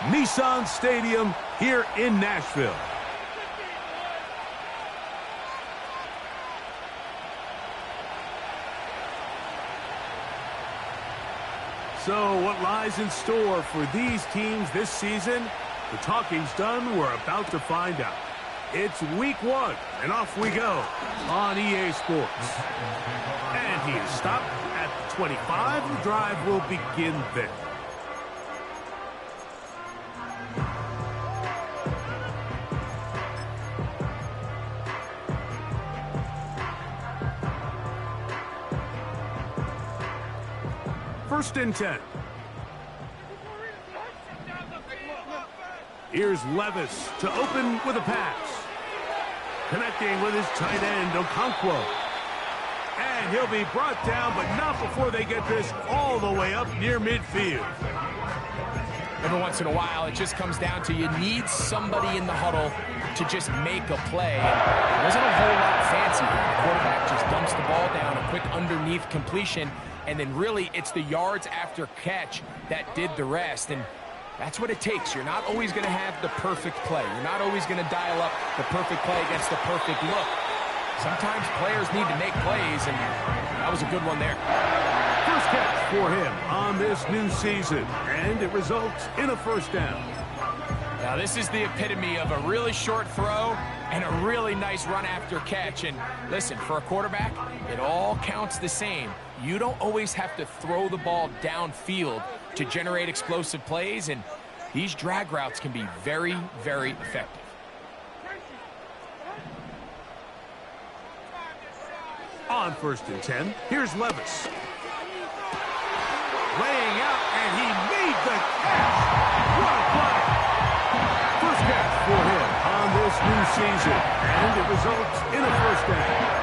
Nissan Stadium here in Nashville. So what lies in store for these teams this season? The talking's done. We're about to find out. It's week 1, and off we go on EA Sports. And he is stopped at 25. The drive will begin there. First and 10. Here's Levis to open with a pass. Connecting with his tight end, Okonkwo. And he'll be brought down, but not before they get this all the way up near midfield. Every once in a while, it just comes down to you need somebody in the huddle to just make a play. It wasn't a whole lot fancy. The quarterback just dumps the ball down, a quick underneath completion, and then really it's the yards after catch that did the rest. And that's what it takes. You're not always going to have the perfect play. You're not always going to dial up the perfect play against the perfect look. Sometimes players need to make plays, and that was a good one there. First catch for him on this new season, and it results in a first down. Now this is the epitome of a really short throw and a really nice run after catch. And listen, for a quarterback, it all counts the same. You don't always have to throw the ball downfield to generate explosive plays, and these drag routes can be very, very effective. On first and 10, here's Levis. Laying out, and he made the catch. What a play! First catch for him on this new season, and it results in a first down.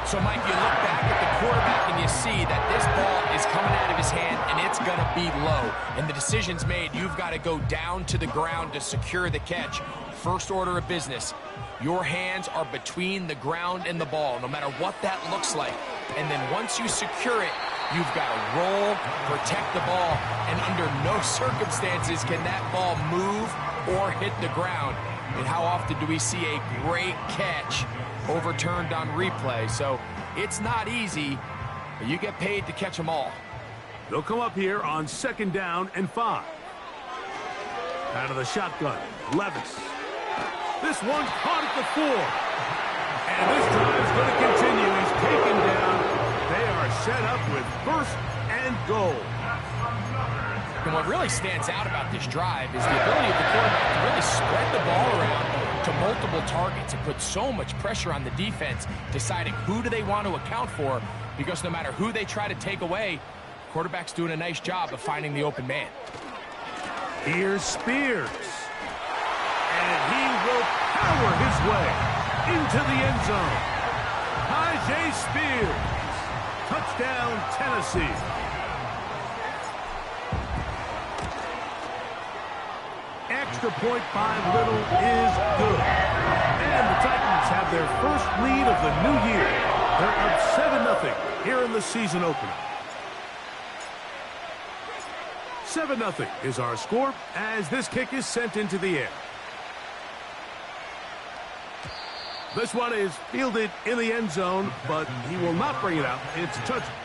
So, Mike, you look back at the quarterback and you see that this ball is coming out of his hand and it's going to be low. And the decision's made. You've got to go down to the ground to secure the catch. First order of business. Your hands are between the ground and the ball, no matter what that looks like. And then once you secure it, you've got to roll, protect the ball, and under no circumstances can that ball move or hit the ground. And how often do we see a great catch overturned on replay? So it's not easy, but you get paid to catch them all. They'll come up here on second down and 5. Out of the shotgun, Levis. This one caught at the 4. And this drive is going to continue. He's taken down. They are set up with first and goal. And what really stands out about this drive is the ability of the quarterback to really spread the ball around to multiple targets and put so much pressure on the defense, deciding who do they want to account for, because no matter who they try to take away, the quarterback's doing a nice job of finding the open man. Here's Spears. And he will power his way into the end zone. Tajay Spears. Touchdown, Tennessee. Extra point by Little is good. And the Titans have their first lead of the new year. They're up 7-0 here in the season opener. 7-0 is our score as this kick is sent into the air. This one is fielded in the end zone, but he will not bring it out. It's a touchdown.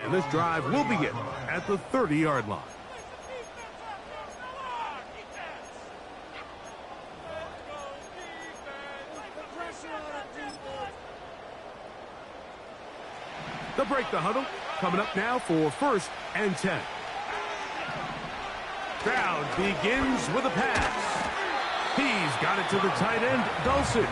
And this drive will begin at the 30-yard line. They'll break the huddle. Coming up now for 1st and 10. Stroud begins with a pass. He's got it to the tight end, Dulcich.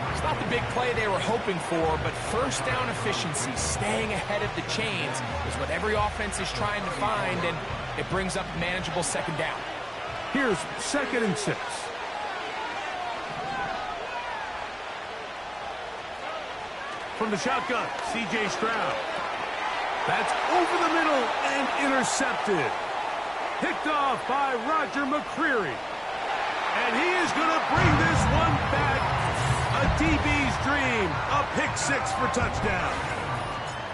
It's not the big play they were hoping for, but first down efficiency, staying ahead of the chains, is what every offense is trying to find, and it brings up manageable 2nd down. Here's 2nd and 6. From the shotgun, C.J. Stroud. That's over the middle and intercepted. Picked off by Roger McCreary. And he is going to bring this one back. A DB's dream. A pick 6 for touchdown.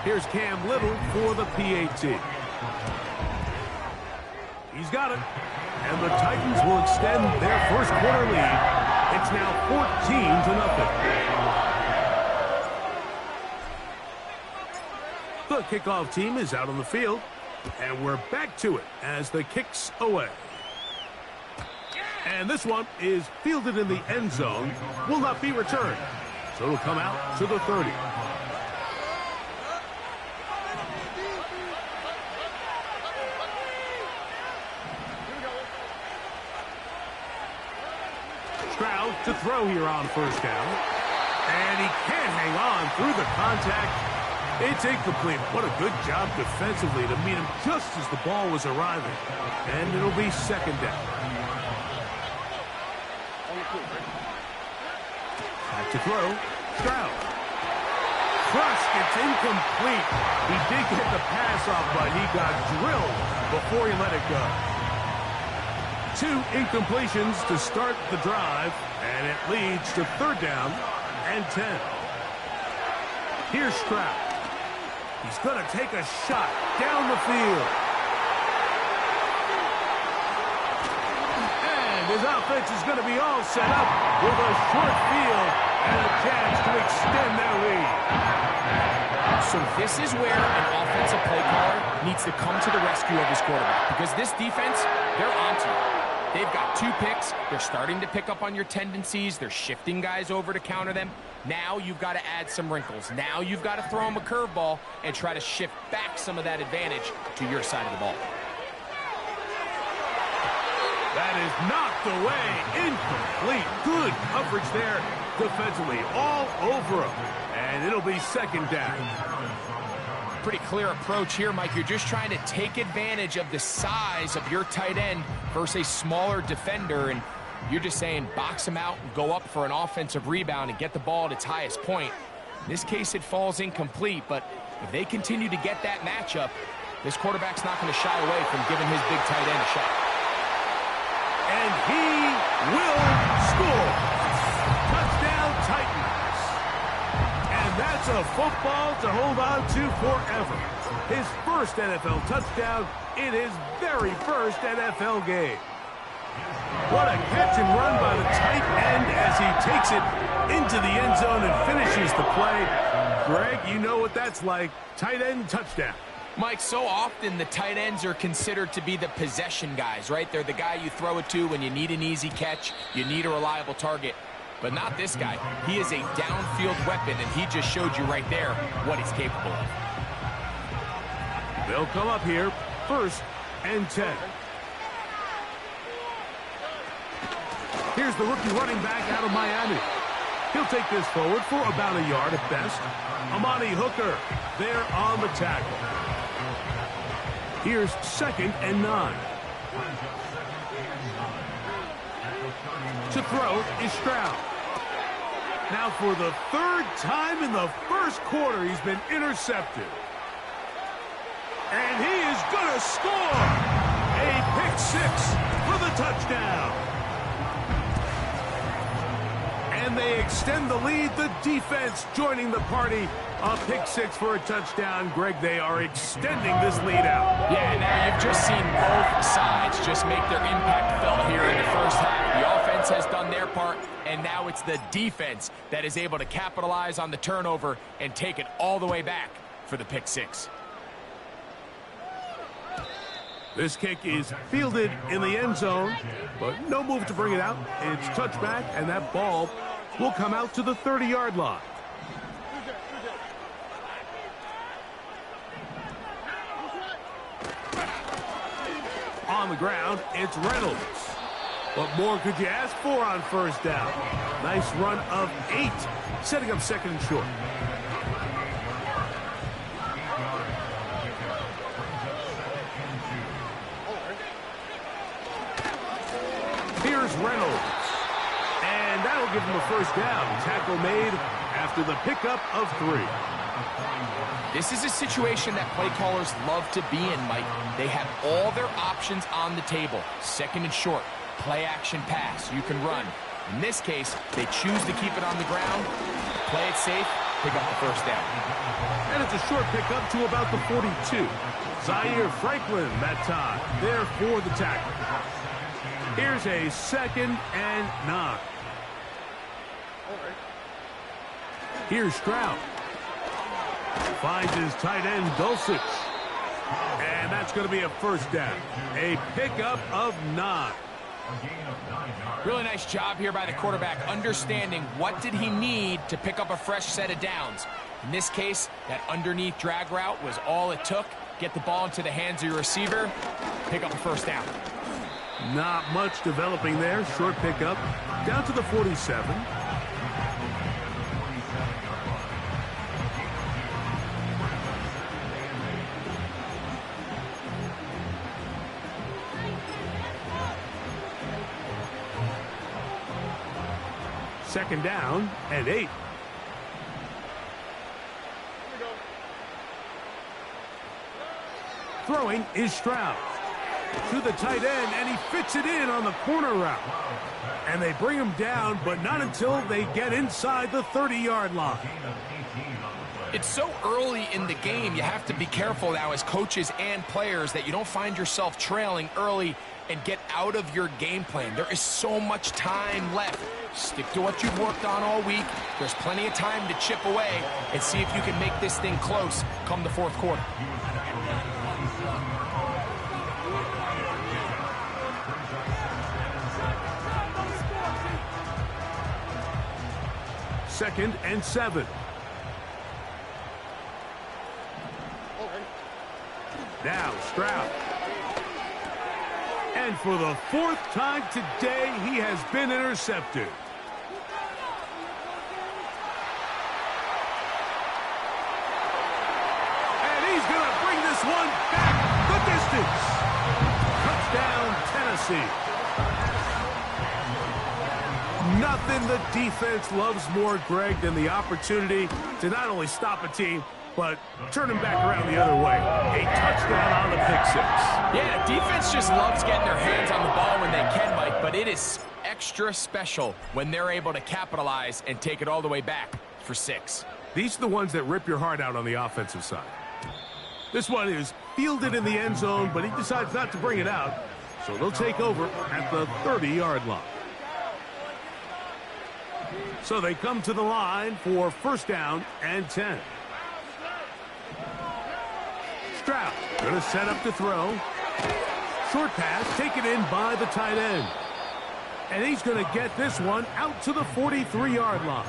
Here's Cam Little for the PAT. He's got it. And the Titans will extend their first quarter lead. It's now 14-0. The kickoff team is out on the field, and we're back to it as the kick's away. And this one is fielded in the end zone, will not be returned, so it'll come out to the 30. Stroud to throw here on 1st down, and he can't hang on through the contact. It's incomplete. What a good job defensively to meet him just as the ball was arriving. And it'll be 2nd down. Back to throw. Stroud. Crushed. It's incomplete. He did get the pass off, but he got drilled before he let it go. 2 incompletions to start the drive, and it leads to 3rd down and 10. Here's Stroud. He's going to take a shot down the field. And his offense is going to be all set up with a short field and a chance to extend their lead. So this is where an offensive play caller needs to come to the rescue of his quarterback, because this defense, they're onto you. They've got 2 picks. They're starting to pick up on your tendencies. They're shifting guys over to counter them. Now you've got to add some wrinkles. Now you've got to throw them a curveball and try to shift back some of that advantage to your side of the ball. That is knocked away. Incomplete. Good coverage there defensively. All over him. And it'll be 2nd down. Pretty clear approach here, Mike. You're just trying to take advantage of the size of your tight end versus a smaller defender, and you're just saying box him out and go up for an offensive rebound and get the ball at its highest point. In this case, it falls incomplete, but if they continue to get that matchup, this quarterback's not going to shy away from giving his big tight end a shot. And he will score. Touchdown, Titans. And that's a football to hold on to forever. His first NFL touchdown in his very first NFL game. What a catch and run by the tight end as he takes it into the end zone and finishes the play. Greg, you know what that's like. Tight end touchdown. Mike, so often the tight ends are considered to be the possession guys, right? They're the guy you throw it to when you need an easy catch, you need a reliable target. But not this guy. He is a downfield weapon, and he just showed you right there what he's capable of. They'll come up here, 1st and 10. Here's the rookie running back out of Miami. He'll take this forward for about a yard at best. Amani Hooker there on the tackle. Here's 2nd and 9. To throw is Stroud. Now for the 3rd time in the first quarter, he's been intercepted. And he is going to score. A pick 6 for the touchdown. And they extend the lead. The defense joining the party. A pick 6 for a touchdown. Greg, they are extending this lead out. Yeah, now you've just seen both sides just make their impact felt here in the first half. The offense has done their part, and now it's the defense that is able to capitalize on the turnover and take it all the way back for the pick 6. This kick is fielded in the end zone, but no move to bring it out. It's touchback, and that ball will come out to the 30-yard line. On the ground, it's Reynolds. What more could you ask for on first down? Nice run of 8, setting up second and short. Here's Reynolds. And that'll give him a first down. Tackle made after the pickup of 3. This is a situation that play callers love to be in, Mike. They have all their options on the table. Second and short, play action pass, you can run. In this case, they choose to keep it on the ground, play it safe, pick up the first down. And it's a short pickup to about the 42. Zaire Franklin that time, there for the tackle. Here's a 2nd and 9. Here's Stroud. Finds his tight end, Dulcich. And that's going to be a first down. A pickup of 9. Really nice job here by the quarterback, understanding what did he need to pick up a fresh set of downs. In this case, that underneath drag route was all it took. Get the ball into the hands of your receiver, pick up a first down. Not much developing there. Short pickup down to the 47. Second down and 8. Throwing is Stroud. To the tight end, and he fits it in on the corner route. And they bring him down, but not until they get inside the 30-yard line. It's so early in the game, you have to be careful now as coaches and players that you don't find yourself trailing early and get out of your game plan. There is so much time left. Stick to what you've worked on all week. There's plenty of time to chip away and see if you can make this thing close come the fourth quarter. Second and 7. Now Stroud. And for the 4th time today, he has been intercepted. And he's going to bring this one back the distance. Touchdown, Tennessee. Nothing the defense loves more, Greg, than the opportunity to not only stop a team, but turn them back around the other way. A touchdown on the pick 6. Yeah, defense just loves getting their hands on the ball when they can, Mike, but it is extra special when they're able to capitalize and take it all the way back for 6. These are the ones that rip your heart out on the offensive side. This one is fielded in the end zone, but he decides not to bring it out, so they'll take over at the 30-yard line. So they come to the line for first down and 10. Stroud going to set up to throw. Short pass taken in by the tight end. And he's going to get this one out to the 43-yard line.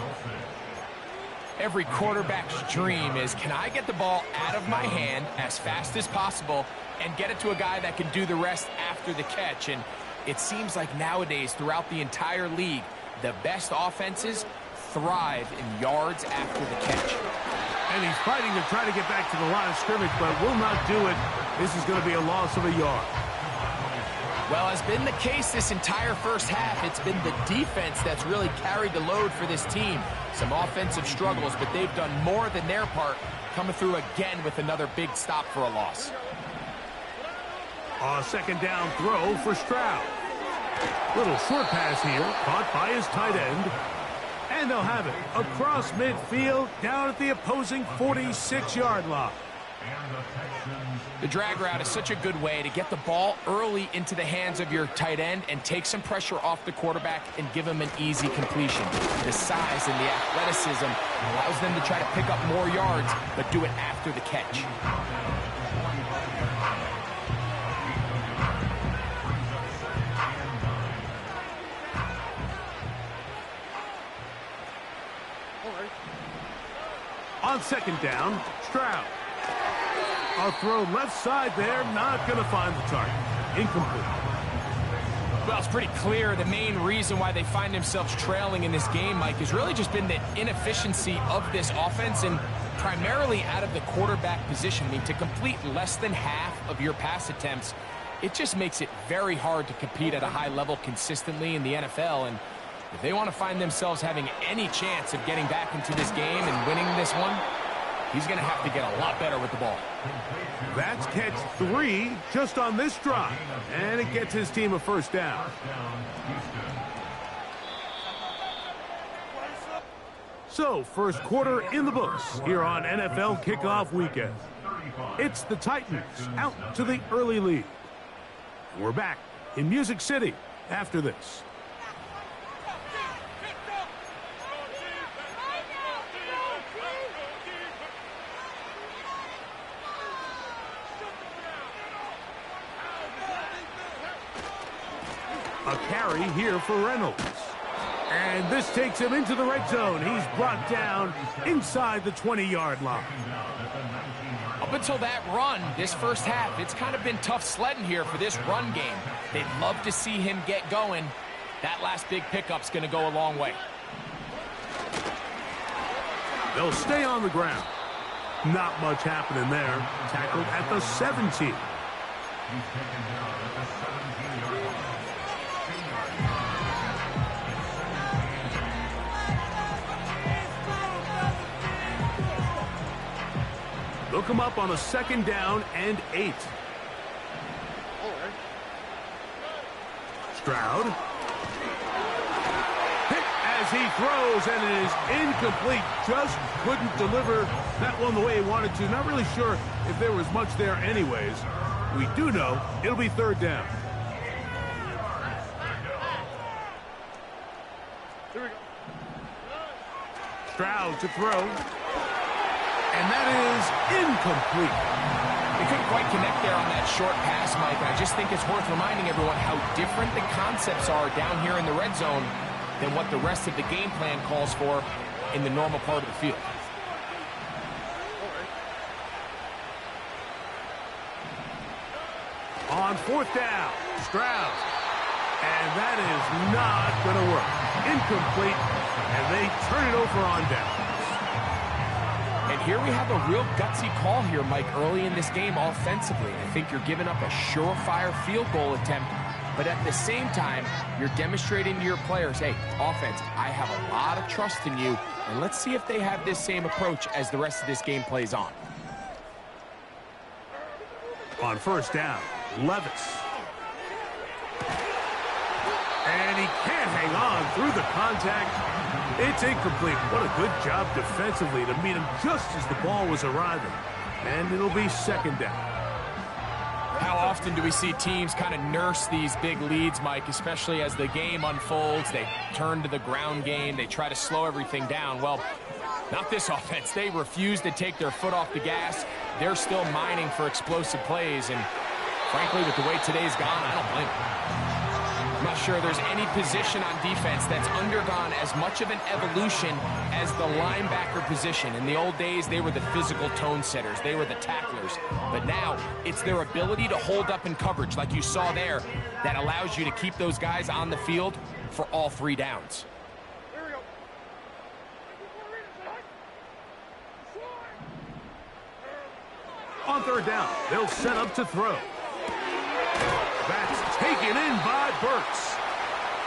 Every quarterback's dream is, can I get the ball out of my hand as fast as possible and get it to a guy that can do the rest after the catch? And it seems like nowadays throughout the entire league, the best offenses thrive in yards after the catch. And he's fighting to try to get back to the line of scrimmage, but will not do it. This is going to be a loss of a yard. Well, as been the case this entire first half, it's been the defense that's really carried the load for this team. Some offensive struggles, but they've done more than their part, coming through again with another big stop for a loss. A second down throw for Stroud. Little short pass here, caught by his tight end. And they'll have it across midfield, down at the opposing 46-yard line. The drag route is such a good way to get the ball early into the hands of your tight end and take some pressure off the quarterback and give him an easy completion. The size and the athleticism allows them to try to pick up more yards, but do it after the catch. On second down, Stroud. A throw left side there, not going to find the target. incomplete. Well, it's pretty clear the main reason why they find themselves trailing in this game, Mike, has really just been the inefficiency of this offense and primarily out of the quarterback position. I mean, to complete less than half of your pass attempts, it just makes it very hard to compete at a high level consistently in the NFL. And if they want to find themselves having any chance of getting back into this game and winning this one, he's going to have to get a lot better with the ball. That's catch 3 just on this drive, and it gets his team a first down. So, first quarter in the books here on NFL Kickoff Weekend. It's the Titans out to the early lead. We're back in Music City after this. A carry here for Reynolds. And this takes him into the red zone. He's brought down inside the 20-yard line. Up until that run, this first half, it's kind of been tough sledding here for this run game. They'd love to see him get going. That last big pickup's going to go a long way. They'll stay on the ground. Not much happening there. Tackled at the 17. They'll come up on a second down and 8. Stroud. Hit as he throws, and it is incomplete. Just couldn't deliver that one the way he wanted to. Not really sure if there was much there anyways. We do know it'll be third down. Stroud to throw. And that is incomplete. They couldn't quite connect there on that short pass, Mike, and I just think it's worth reminding everyone how different the concepts are down here in the red zone than what the rest of the game plan calls for in the normal part of the field. On fourth down, Stroud. And that is not going to work. Incomplete, and they turn it over on down. And here we have a real gutsy call here, Mike, early in this game offensively. I think you're giving up a surefire field goal attempt, but at the same time, you're demonstrating to your players, hey, offense, I have a lot of trust in you, and let's see if they have this same approach as the rest of this game plays on. On first down, Levis. And he can't hang on through the contact. It's incomplete. What a good job defensively to meet him just as the ball was arriving. And it'll be second down. How often do we see teams kind of nurse these big leads, Mike, especially as the game unfolds? They turn to the ground game. They try to slow everything down. Well, not this offense. They refuse to take their foot off the gas. They're still mining for explosive plays. And frankly, with the way today's gone, I don't blame them. I'm not sure there's any position on defense that's undergone as much of an evolution as the linebacker position. In the old days, they were the physical tone setters. They were the tacklers. But now, it's their ability to hold up in coverage, like you saw there, that allows you to keep those guys on the field for all 3 downs. On third down, they'll set up to throw. That's taken in by Burks.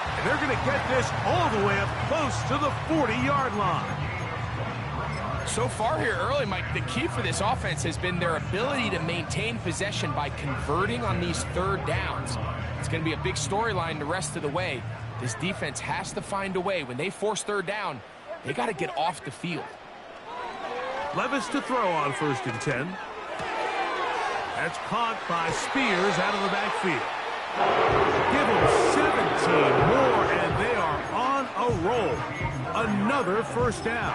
And they're going to get this all the way up close to the 40-yard line. So far here early, Mike, the key for this offense has been their ability to maintain possession by converting on these third downs. It's going to be a big storyline the rest of the way. This defense has to find a way. When they force third down, they got to get off the field. Levis to throw on first and 10. That's caught by Spears out of the backfield. Give them 17 more, and they are on a roll. Another first down.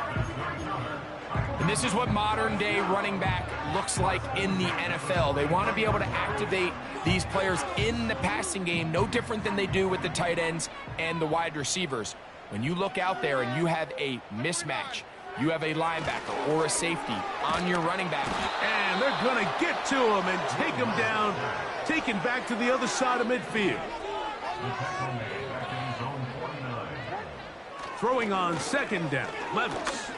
And this is what modern-day running back looks like in the NFL. They want to be able to activate these players in the passing game, no different than they do with the tight ends and the wide receivers. When you look out there and you have a mismatch, you have a linebacker or a safety on your running back. And they're going to get to him and take him down taken back to the other side of midfield. Throwing on second down, Levis.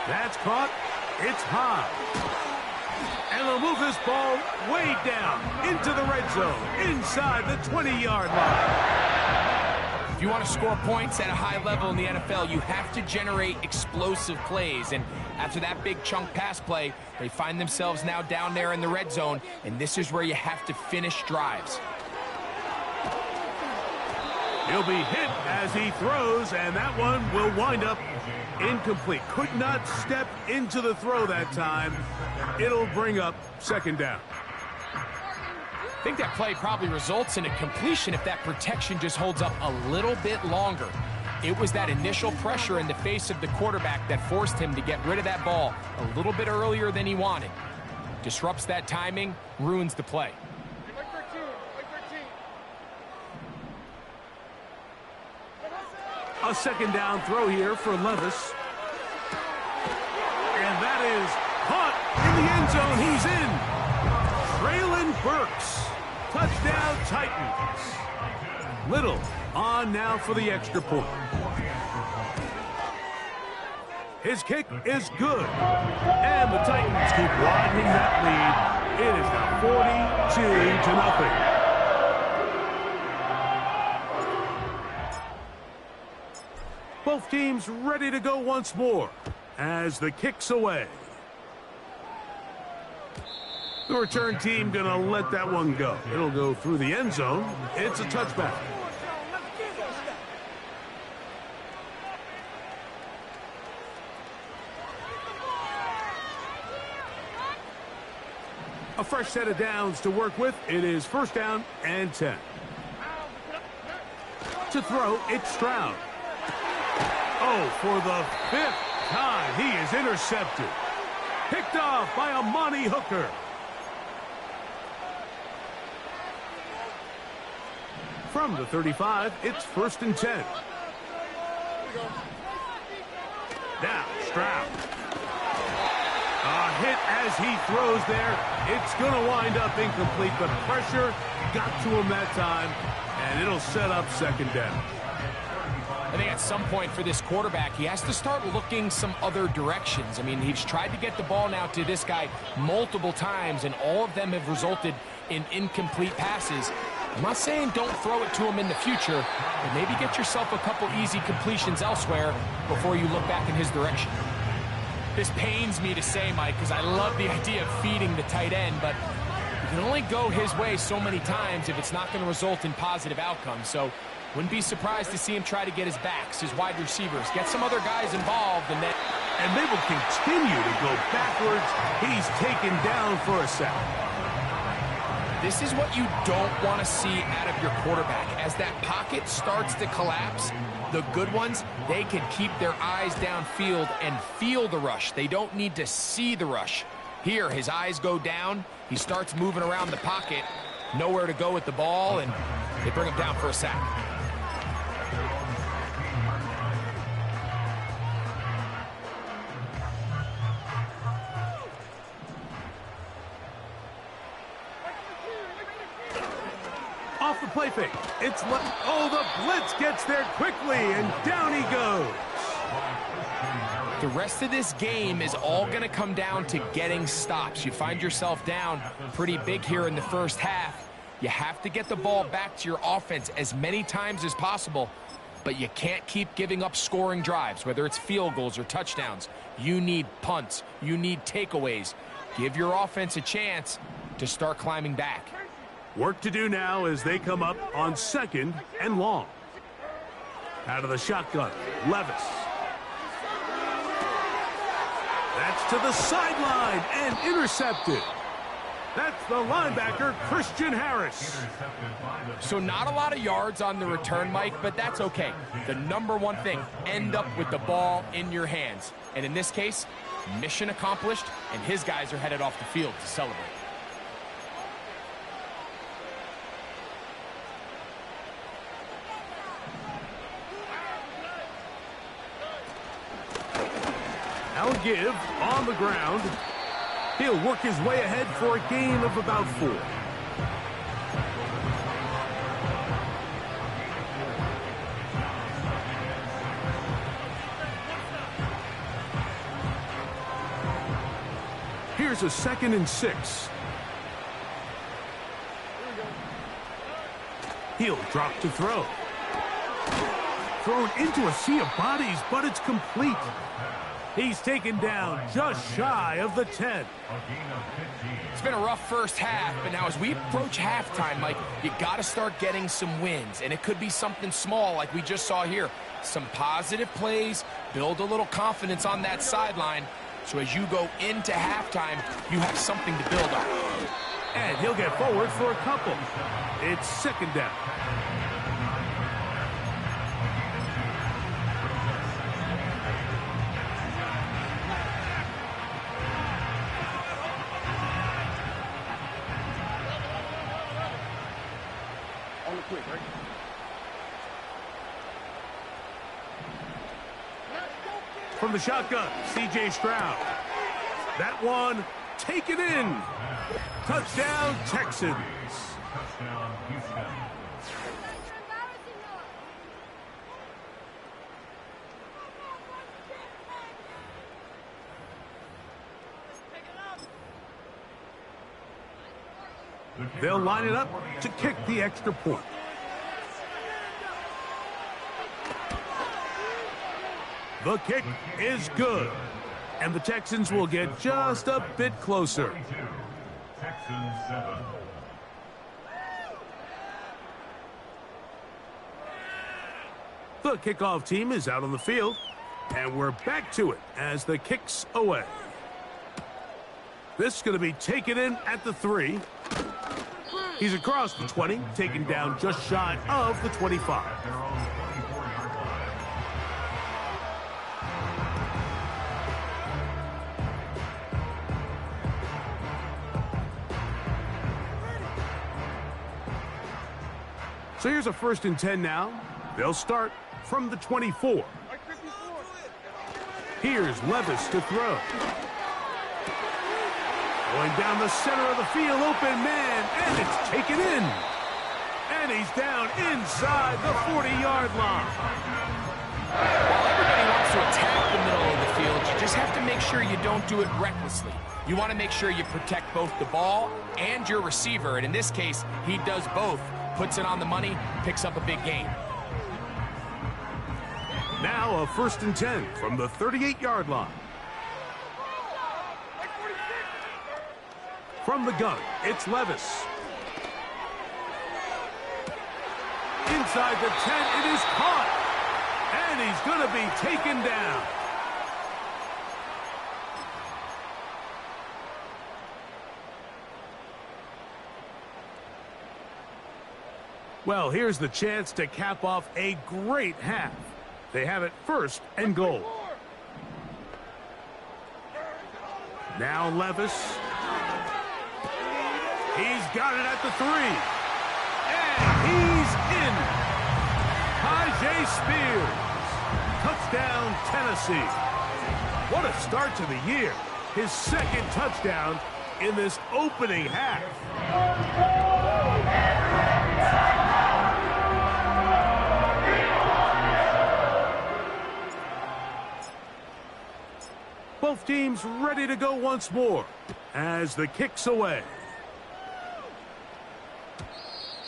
That's caught. It's high. And they'll move this ball way down into the red zone, inside the 20-yard line. If you want to score points at a high level in the NFL, you have to generate explosive plays. And after that big chunk pass play, they find themselves now down there in the red zone, and this is where you have to finish drives. He'll be hit as he throws, and that one will wind up incomplete. Could not step into the throw that time. It'll bring up second down. I think that play probably results in a completion if that protection just holds up a little bit longer. It was that initial pressure in the face of the quarterback that forced him to get rid of that ball a little bit earlier than he wanted. Disrupts that timing, ruins the play. A second down throw here for Levis. And that is caught in the end zone. He's in. Traylon Burks. Touchdown Titans. Little on now for the extra point. His kick is good. And the Titans keep widening that lead. It is now 42-0. Both teams ready to go once more as the kick's away. The return team gonna let that one go. It'll go through the end zone. It's a touchback. A fresh set of downs to work with. It is first down and 10. To throw, it's Stroud. Oh, for the 5th time, he is intercepted. Picked off by Amani Hooker. From the 35, it's first and 10. Now, Stroud. A hit as he throws there. It's going to wind up incomplete, but pressure got to him that time, and it'll set up second down. I think at some point for this quarterback, he has to start looking some other directions. I mean, he's tried to get the ball now to this guy multiple times, and all of them have resulted in incomplete passes. I'm not saying don't throw it to him in the future, but maybe get yourself a couple easy completions elsewhere before you look back in his direction. This pains me to say, Mike, because I love the idea of feeding the tight end, but you can only go his way so many times if it's not going to result in positive outcomes. So wouldn't be surprised to see him try to get his backs, his wide receivers, get some other guys involved, and then... And they will continue to go backwards. He's taken down for a sack. This is what you don't want to see out of your quarterback. As that pocket starts to collapse, the good ones, they can keep their eyes downfield and feel the rush. They don't need to see the rush. Here, his eyes go down. He starts moving around the pocket. Nowhere to go with the ball, and they bring him down for a sack. Off the play fake. It's oh, the blitz gets there quickly, and down he goes. The rest of this game is all going to come down to getting stops. You find yourself down pretty big here in the first half. You have to get the ball back to your offense as many times as possible, but you can't keep giving up scoring drives, whether it's field goals or touchdowns. You need punts. You need takeaways. Give your offense a chance to start climbing back. Work to do now as they come up on second and long. Out of the shotgun, Levis. That's to the sideline and intercepted. That's the linebacker, Christian Harris. So not a lot of yards on the return, Mike, but that's okay. The number one thing, end up with the ball in your hands. And in this case, mission accomplished, and his guys are headed off the field to celebrate. Now give on the ground. He'll work his way ahead for a gain of about 4. Here's a 2nd and 6. He'll drop to throw. Thrown into a sea of bodies, but it's complete. He's taken down just shy of the 10. It's been a rough first half, but now as we approach halftime, Mike, you got to start getting some wins, and it could be something small like we just saw here. Some positive plays, build a little confidence on that sideline, so as you go into halftime, you have something to build on. And he'll get forward for a couple. It's 2nd down. From the shotgun, C.J. Stroud. That one, taken in. Touchdown, Texans. They'll line it up to kick the extra point. The kick is good, and the Texans will get just a bit closer. Texans 7. The kickoff team is out on the field, and we're back to it as the kick's away. This is going to be taken in at the 3. He's across the 20, taken down just shy of the 25. So here's a 1st and 10 now. They'll start from the 24. Here's Levis to throw. Going down the center of the field, open man, and it's taken in. And he's down inside the 40-yard line. While everybody wants to attack the middle of the field, you just have to make sure you don't do it recklessly. You want to make sure you protect both the ball and your receiver, and in this case, he does both. Puts it on the money, picks up a big gain. Now a 1st and 10 from the 38-yard line. From the gun, it's Levis. Inside the 10, it is caught. And he's going to be taken down. Well, here's the chance to cap off a great half. They have it 1st and goal. Now Levis. He's got it at the 3. And he's in. Tajay Spears. Touchdown, Tennessee. What a start to the year. His 2nd touchdown in this opening half. Both teams ready to go once more as the kick's away.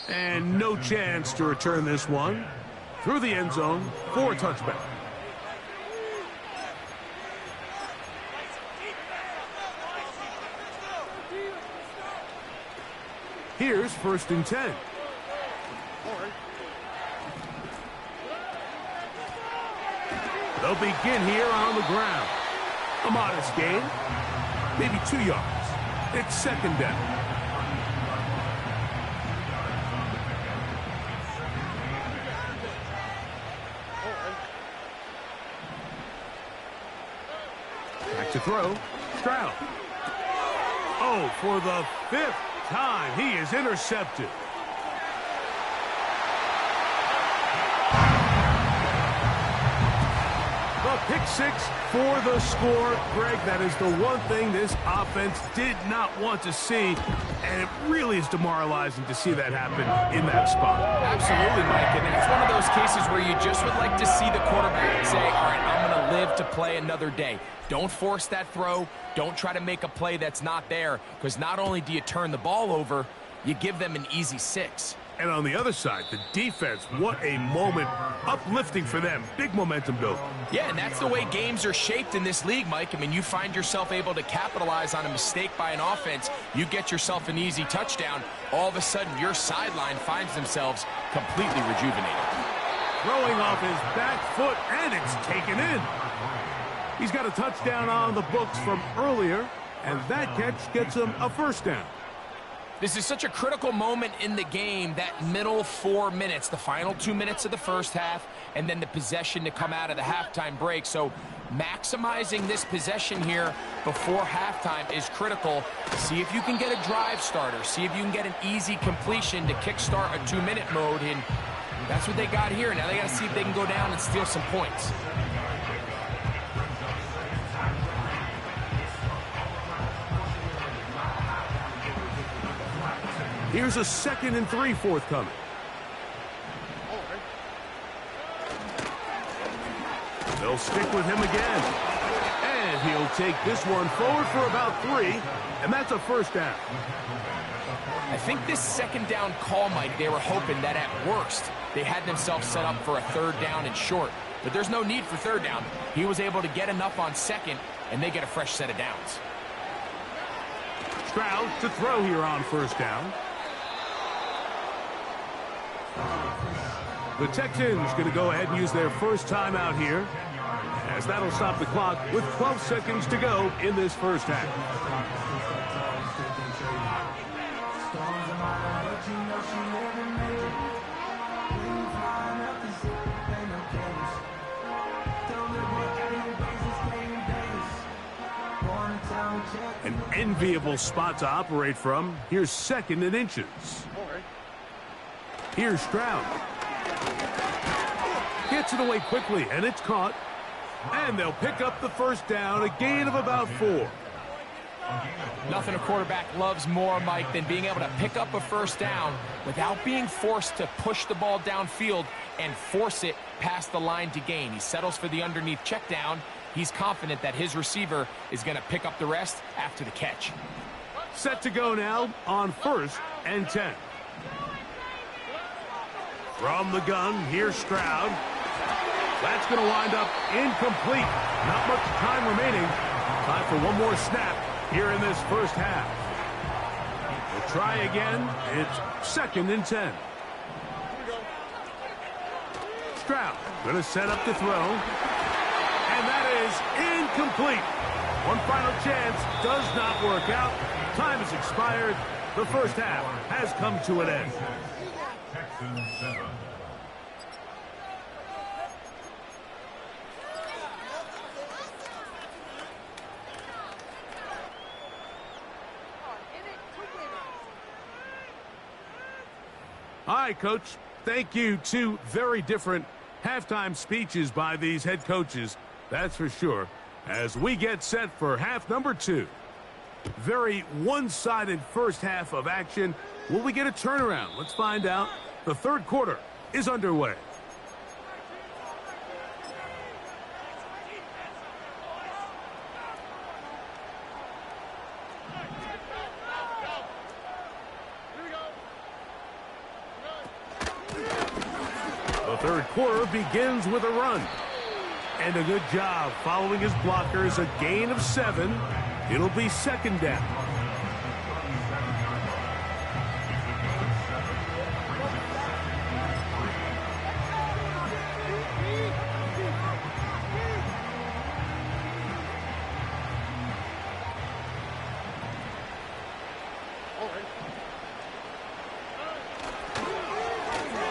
And no chance to return this one through the end zone for a touchback. Here's 1st and 10. They'll begin here on the ground. A modest gain, maybe 2 yards. It's 2nd down. Back to throw, Stroud. Oh, for the 5th time, he is intercepted. The pick six for the score. Greg, that is the one thing this offense did not want to see, and it really is demoralizing to see that happen in that spot. Absolutely, Mike, and that's one of those cases where you just would like to see the quarterback say, all right, I'm going to live to play another day. Don't force that throw. Don't try to make a play that's not there, because not only do you turn the ball over, you give them an easy 6. And on the other side, the defense, what a moment. Uplifting for them. Big momentum build. Yeah, and that's the way games are shaped in this league, Mike. I mean, you find yourself able to capitalize on a mistake by an offense. You get yourself an easy touchdown. All of a sudden, your sideline finds themselves completely rejuvenated. Throwing off his back foot, and it's taken in. He's got a touchdown on the books from earlier, and that catch gets him a first down. This is such a critical moment in the game, that middle 4 minutes, the final 2 minutes of the first half, and then the possession to come out of the halftime break. So maximizing this possession here before halftime is critical. See if you can get a drive starter. See if you can get an easy completion to kickstart a 2-minute mode, and that's what they got here. Now they got to see if they can go down and steal some points. Here's a 2nd and 3 forthcoming. They'll stick with him again. And he'll take this one forward for about 3, and that's a first down. I think this 2nd down call, Mike, they were hoping that at worst they had themselves set up for a 3rd down and short. But there's no need for 3rd down. He was able to get enough on 2nd, and they get a fresh set of downs. Stroud to throw here on 1st down. The Texans going to go ahead and use their first timeout here, as that'll stop the clock with 12 seconds to go in this first half. An enviable spot to operate from. Here's 2nd and inches. Here's Stroud. Gets it away quickly, and it's caught. And they'll pick up the first down, a gain of about 4. Nothing a quarterback loves more, Mike, than being able to pick up a first down without being forced to push the ball downfield and force it past the line to gain. He settles for the underneath check down. He's confident that his receiver is going to pick up the rest after the catch. Set to go now on 1st and 10. From the gun, here's Stroud. That's going to wind up incomplete. Not much time remaining. Time for one more snap here in this first half. We'll try again. It's 2nd and 10. Stroud going to set up to throw. And that is incomplete. One final chance does not work out. Time has expired. The first half has come to an end. Texans 7. All right, Coach. Thank you. 2 very different halftime speeches by these head coaches. That's for sure. As we get set for half number 2. Very one-sided first half of action. Will we get a turnaround? Let's find out. The 3rd quarter is underway. The 3rd quarter begins with a run. And a good job following his blockers. A gain of 7. It'll be 2nd down.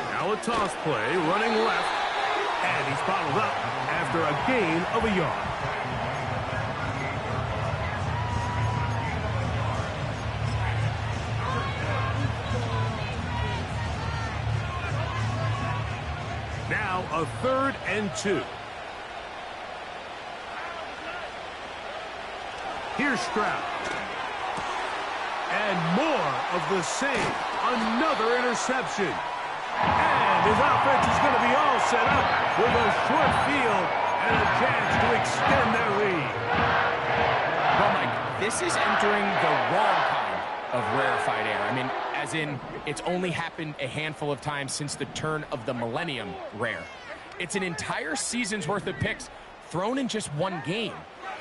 Now a toss play, running left. And he's bottled up after a gain of a yard. Now a 3rd and 2. Here's Stroud. And more of the same. Another interception. And his offense is going to be all set up with a short field and a chance to extend their lead. Well, Mike, this is entering the wrong kind of rarefied air. I mean, as in, it's only happened a handful of times since the turn of the millennium rare. It's an entire season's worth of picks thrown in just one game.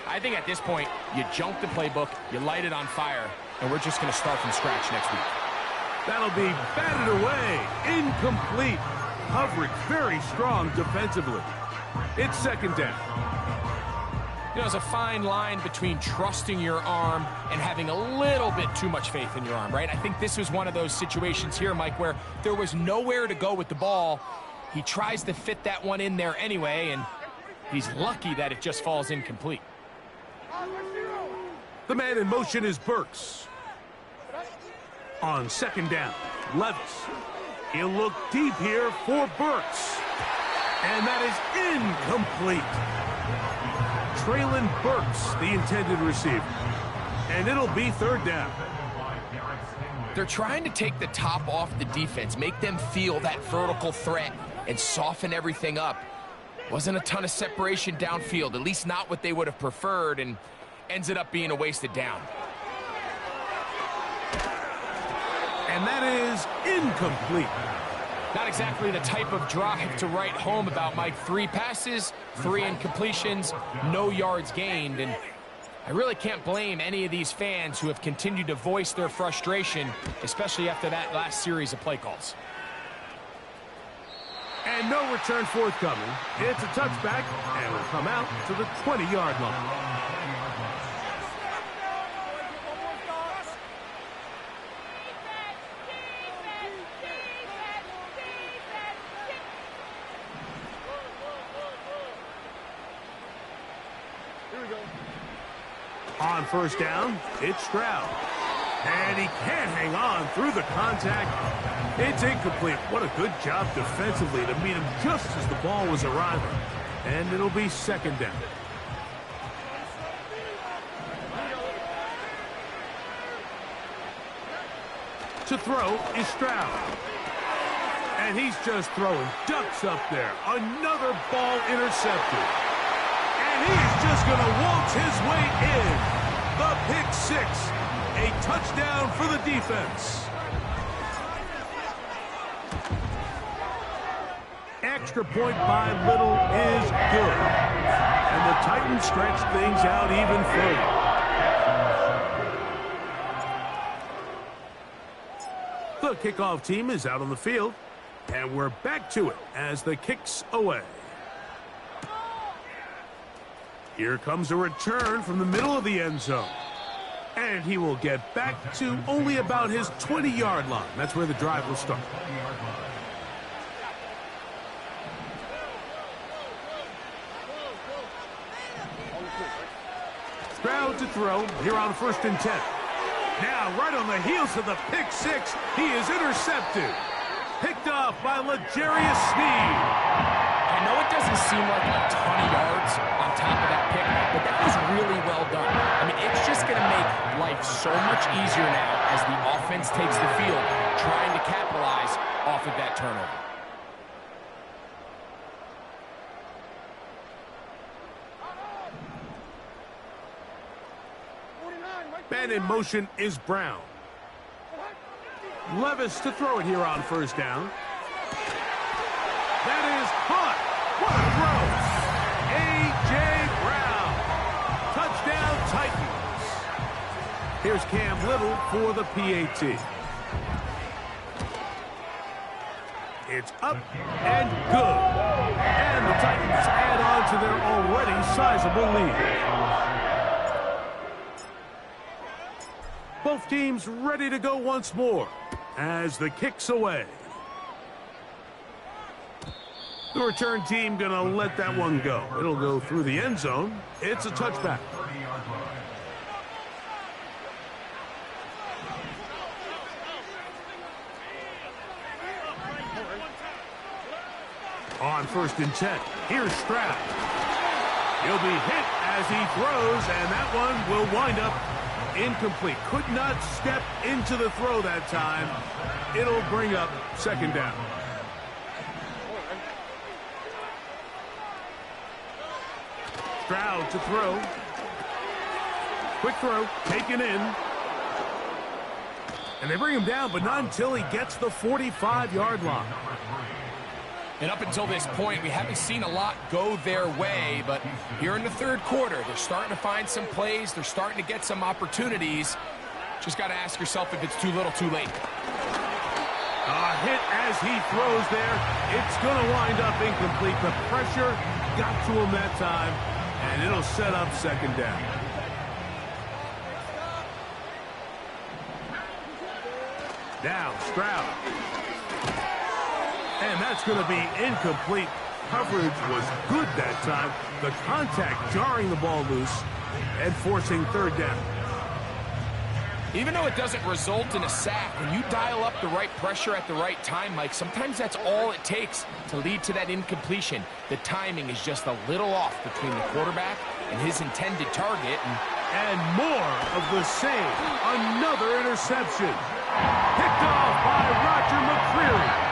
I think at this point, you junk the playbook, you light it on fire, and we're just going to start from scratch next week. That'll be batted away. Incomplete. Coverage very strong defensively. It's second down. You know, there's a fine line between trusting your arm and having a little bit too much faith in your arm, right? I think this was one of those situations here, Mike, where there was nowhere to go with the ball. He tries to fit that one in there anyway, and he's lucky that it just falls incomplete. The man in motion is Burks. On second down, Levis. He'll look deep here for Burks. And that is incomplete. Traylon Burks, the intended receiver. And it'll be third down. They're trying to take the top off the defense, make them feel that vertical threat, and soften everything up. Wasn't a ton of separation downfield, at least not what they would have preferred, and ends it up being a wasted down. And that is incomplete. Not exactly the type of drive to write home about, Mike. 3 passes, 3 incompletions, no yards gained. And I really can't blame any of these fans who have continued to voice their frustration, especially after that last series of play calls. And no return forthcoming. It's a touchback, and will come out to the 20-yard line. On first down, it's Stroud. And he can't hang on through the contact. It's incomplete. What a good job defensively to meet him just as the ball was arriving. And it'll be second down. To throw is Stroud. And he's just throwing ducks up there. Another ball intercepted. And he is just going to waltz his way in. The pick six. A touchdown for the defense. Extra point by Little is good. And the Titans stretch things out even further. The kickoff team is out on the field. And we're back to it as the kick's away. Here comes a return from the middle of the end zone. And he will get back to only about his 20-yard line. That's where the drive will start. Stroud to throw here on 1st and 10. Now, right on the heels of the pick six, he is intercepted. Picked off by L'Jarius Sneed. I know it doesn't seem like a ton of yards on top of that pick, but that was really well done. I mean, it's just going to make life so much easier now as the offense takes the field, trying to capitalize off of that turnover. Man in motion is Brown. Levis to throw it here on first down. That is caught. What a throw. A.J. Brown. Touchdown Titans. Here's Cam Little for the PAT. It's up and good. And the Titans add on to their already sizable lead. Both teams ready to go once more as the kick's away. The return team going to let that one go. It'll go through the end zone. It's a touchback. On 1st and 10, here's Stroud. He'll be hit as he throws, and that one will wind up incomplete. Could not step into the throw that time. It'll bring up second down. Stroud to throw. Quick throw, taken in. And they bring him down, but not until he gets the 45-yard line. And up until this point, we haven't seen a lot go their way, but here in the third quarter, they're starting to find some plays. They're starting to get some opportunities. Just got to ask yourself if it's too little, too late. A hit as he throws there. It's going to wind up incomplete. The pressure got to him that time, and it'll set up second down. Now, Stroud. And that's going to be incomplete. Coverage was good that time. The contact jarring the ball loose and forcing third down. Even though it doesn't result in a sack, when you dial up the right pressure at the right time, Mike, sometimes that's all it takes to lead to that incompletion. The timing is just a little off between the quarterback and his intended target. And more of the same. Another interception. Picked off by Roger McCreary.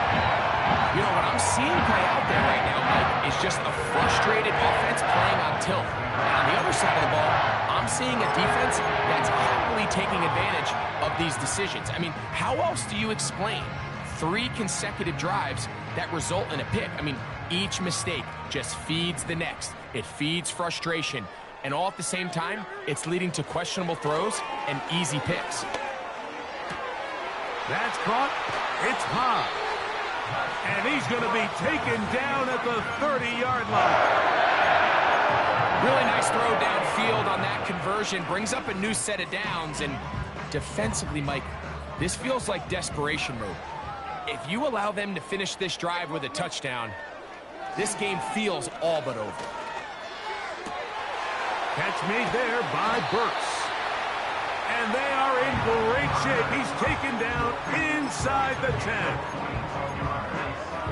You know, what I'm seeing play out there right now, Mike, is just a frustrated offense playing on tilt. And on the other side of the ball, I'm seeing a defense that's happily taking advantage of these decisions. I mean, how else do you explain 3 consecutive drives that result in a pick? I mean, each mistake just feeds the next. It feeds frustration. And all at the same time, it's leading to questionable throws and easy picks. That's caught. It's high. And he's going to be taken down at the 30-yard line. Really nice throw downfield on that conversion. Brings up a new set of downs. And defensively, Mike, this feels like desperation mode. If you allow them to finish this drive with a touchdown, this game feels all but over. Catch made there by Burks. And they are in great shape. He's taken down inside the 10.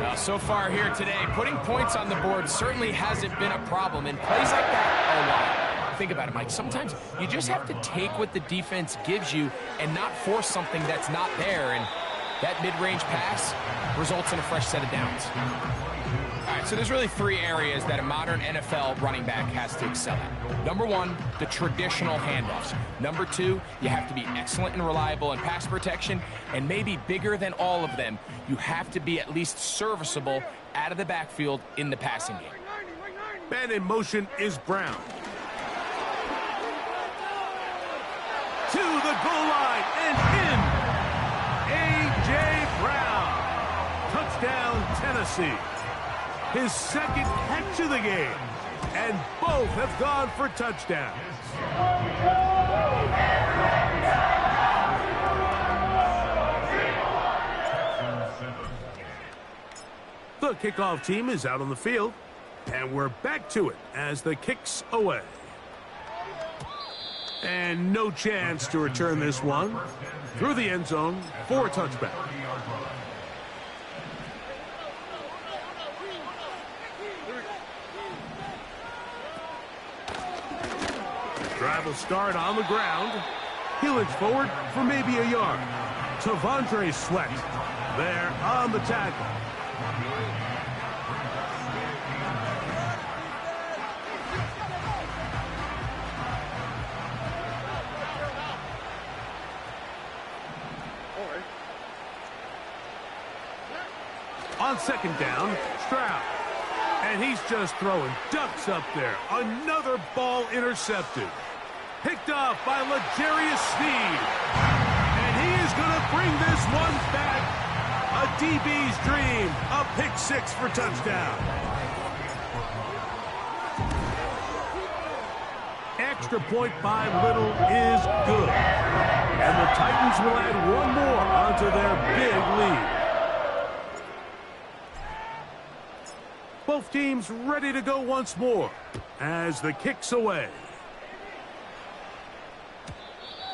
Well, so far here today, putting points on the board certainly hasn't been a problem. And plays like that are why. Think about it, Mike. Sometimes you just have to take what the defense gives you and not force something that's not there. And that mid-range pass results in a fresh set of downs. All right, so there's really 3 areas that a modern NFL running back has to excel at. Number 1, the traditional handoffs. Number 2, you have to be excellent and reliable in pass protection. And maybe bigger than all of them, you have to be at least serviceable out of the backfield in the passing game. Man in motion is Brown. To the goal line and in. A.J. Brown. Touchdown, Tennessee. His second catch of the game. And both have gone for touchdowns. The kickoff team is out on the field. And we're back to it as the kick's away. And no chance to return this one. Through the end zone for a touchback. Drive will start on the ground. He'll inch forward for maybe a yard. Tavondre Sweat there on the tackle. On second down, Stroud. And he's just throwing ducks up there. Another ball intercepted. Picked off by L'Jarius Sneed. And he is going to bring this one back. A DB's dream. A pick 6 for touchdown. Extra point by Little is good. And the Titans will add one more onto their big lead. Both teams ready to go once more as the kick's away.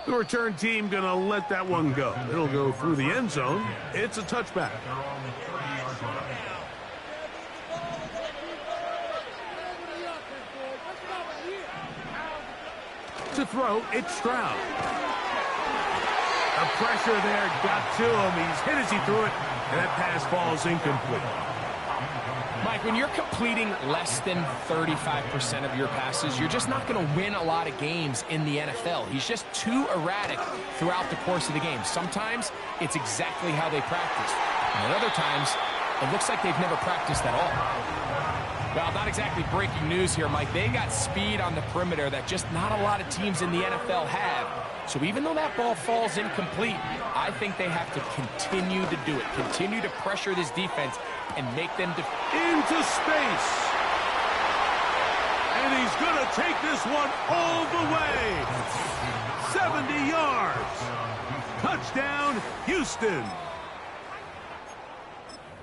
The return team going to let that one go. It'll go through the end zone. It's a touchback. To throw, it's Stroud. The pressure there got to him. He's hit as he threw it, and that pass falls incomplete. Mike, when you're completing less than 35% of your passes, you're just not going to win a lot of games in the NFL. He's just too erratic throughout the course of the game. Sometimes it's exactly how they practice. And at other times, it looks like they've never practiced at all. Well, not exactly breaking news here, Mike. They got speed on the perimeter that just not a lot of teams in the NFL have. So even though that ball falls incomplete, I think they have to continue to do it. Continue to pressure this defense and make them into space. And he's going to take this one all the way. 70 yards. Touchdown, Houston.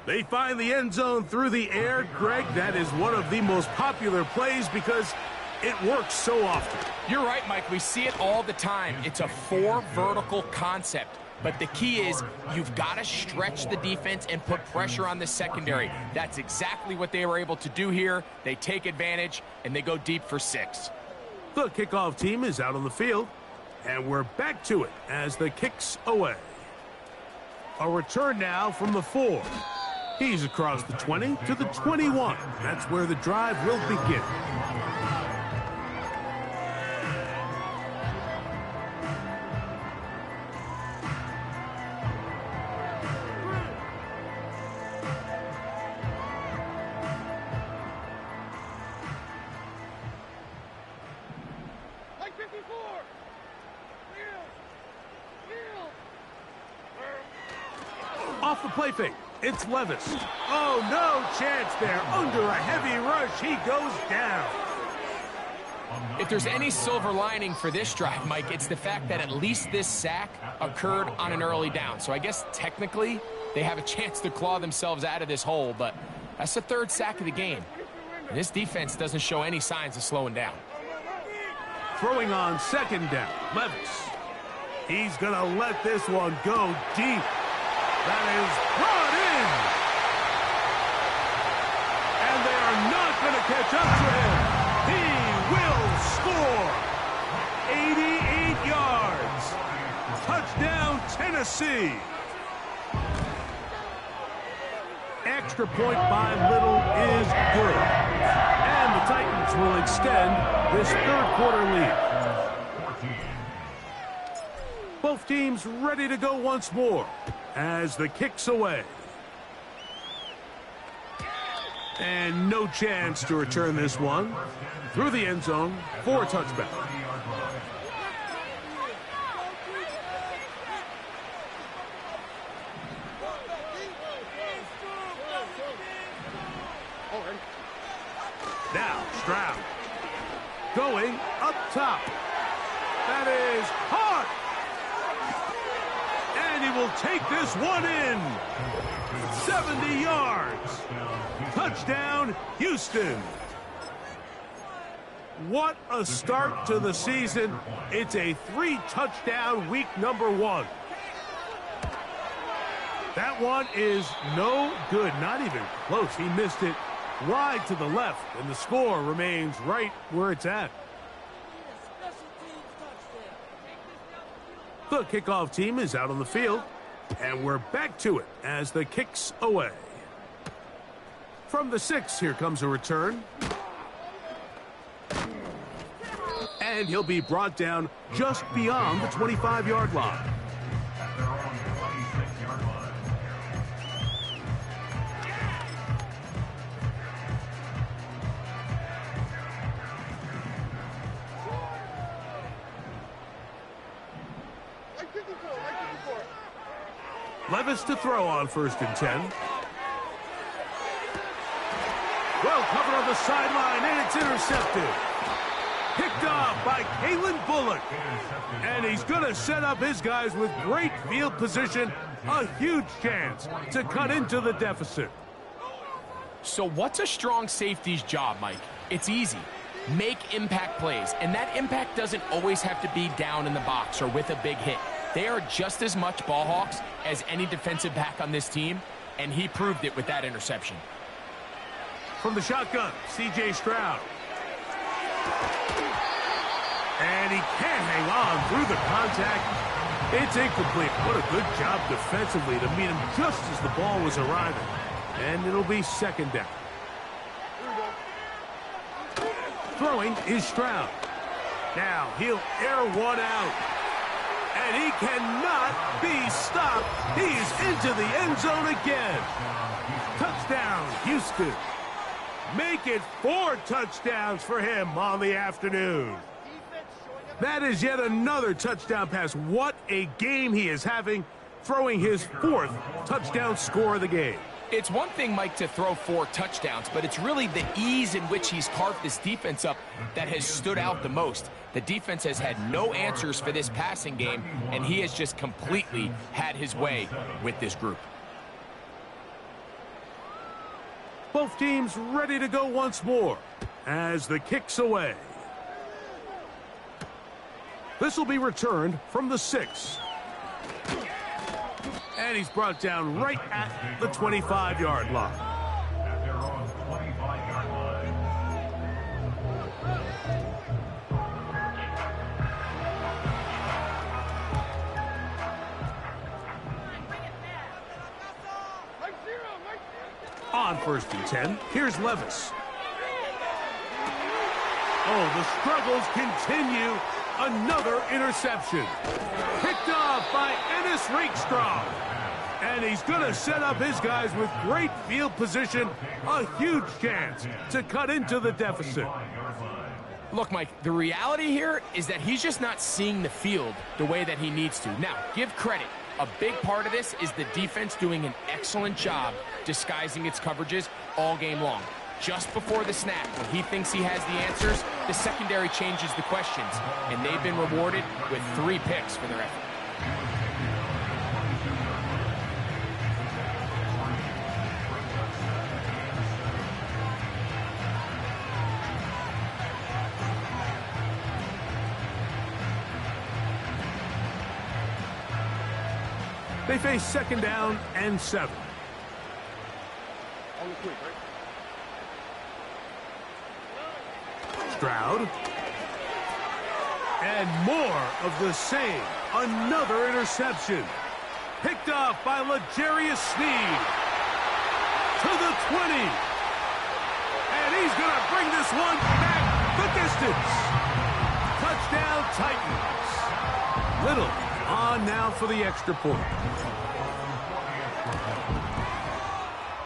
They find the end zone through the air. Greg, that is one of the most popular plays because it works so often. You're right, Mike. We see it all the time. It's a 4 vertical concept. But the key is you've got to stretch the defense and put pressure on the secondary. That's exactly what they were able to do here. They take advantage, and they go deep for 6. The kickoff team is out on the field, and we're back to it as the kick's away. A return now from the 4. He's across the 20 to the 21. That's where the drive will begin. Off the play fake. It's Levis. Oh, no chance there. Under a heavy rush, he goes down. If there's any silver lining for this drive, Mike, it's the fact that at least this sack occurred on an early down. So I guess technically they have a chance to claw themselves out of this hole, but that's the 3rd sack of the game. And this defense doesn't show any signs of slowing down. Throwing on 2nd down, Levis. He's going to let this one go deep. That is brought in. And they are not going to catch up to him. He will score. 88 yards. Touchdown, Tennessee. Extra point by Little is good. And the Titans will extend this 3rd quarter lead. Both teams ready to go once more as the kick's away. And no chance to return this one through the end zone for a touchback. Now Stroud going up top. That is caught. And he will take this one in. 70 yards. Touchdown, Houston. What a start to the season. It's a 3-touchdown week number 1. That one is no good, not even close. He missed it wide to the left, and the score remains right where it's at. The kickoff team is out on the field, and we're back to it as the kick's away. From the 6, here comes a return. And he'll be brought down just beyond the 25-yard line. Levis to throw on 1st and 10. Well covered on the sideline, and it's intercepted. Picked off by Kalen Bullock. And he's going to set up his guys with great field position. A huge chance to cut into the deficit. So what's a strong safety's job, Mike? It's easy. Make impact plays. And that impact doesn't always have to be down in the box or with a big hit. They are just as much ball hawks as any defensive back on this team, and he proved it with that interception. From the shotgun, C.J. Stroud. And he can't hang on through the contact. It's incomplete. What a good job defensively to meet him just as the ball was arriving. And it'll be second down. Throwing is Stroud. Now he'll air one out. And he cannot be stopped. He's into the end zone again. Touchdown, Houston. Make it 4 touchdowns for him on the afternoon. That is yet another touchdown pass. What a game he is having, throwing his 4th touchdown score of the game. It's one thing, Mike, to throw 4 touchdowns, but it's really the ease in which he's carved this defense up that has stood out the most. The defense has had no answers for this passing game, and he has just completely had his way with this group. Both teams ready to go once more as the kick's away. This will be returned from the 6. And he's brought down right at the 25-yard line. At their own 25-yard line. On 1st and 10, here's Levis. Oh, the struggles continue. Another interception. Picked off by Ennis Rakestraw. And he's going to set up his guys with great field position. A huge chance to cut into the deficit. Look, Mike, the reality here is that he's just not seeing the field the way that he needs to. Now, give credit. A big part of this is the defense doing an excellent job disguising its coverages all game long. Just before the snap, when he thinks he has the answers, the secondary changes the questions, and they've been rewarded with 3 picks for their effort. They face 2nd down and 7. Stroud. And more of the same. Another interception. Picked off by L'Jarius Sneed. To the 20. And he's going to bring this one back the distance. Touchdown Titans. Little on now for the extra point.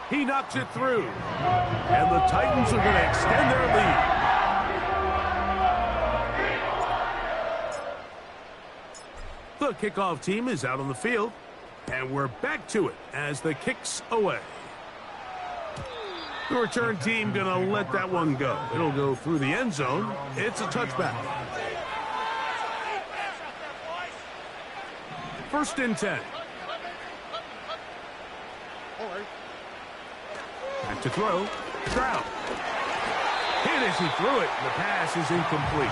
He knocks it through. And the Titans are going to extend their lead. The kickoff team is out on the field, and we're back to it as the kick's away. The return team going to let that one go. It'll go through the end zone. It's a touchback. 1st and 10. Back to throw. Stroud. Hit as he threw it. The pass is incomplete.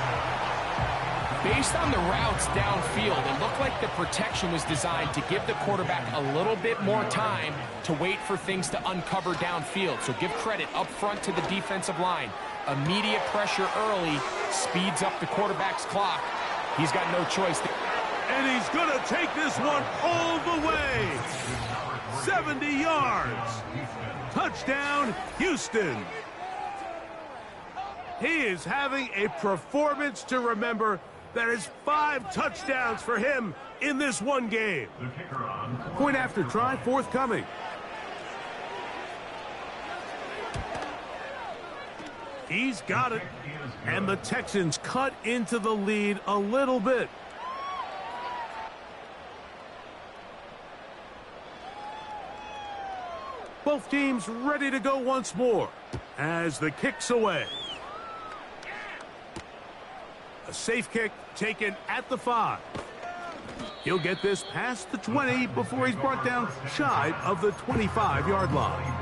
Based on the routes downfield, it looked like the protection was designed to give the quarterback a little bit more time to wait for things to uncover downfield. So give credit up front to the defensive line. Immediate pressure early speeds up the quarterback's clock. He's got no choice. And he's going to take this one all the way. 70 yards. Touchdown, Houston. He is having a performance to remember. That is 5 touchdowns for him in this one game. Point after try forthcoming. He's got it. And the Texans cut into the lead a little bit. Both teams ready to go once more as the kick's away. A safe kick taken at the 5. He'll get this past the 20 before he's brought down shy of the 25-yard line.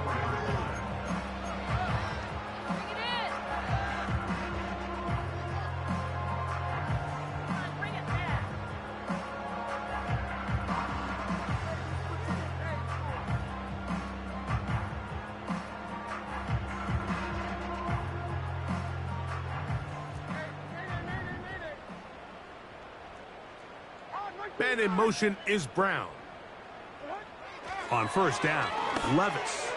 And in motion is Brown. On first down, Levis.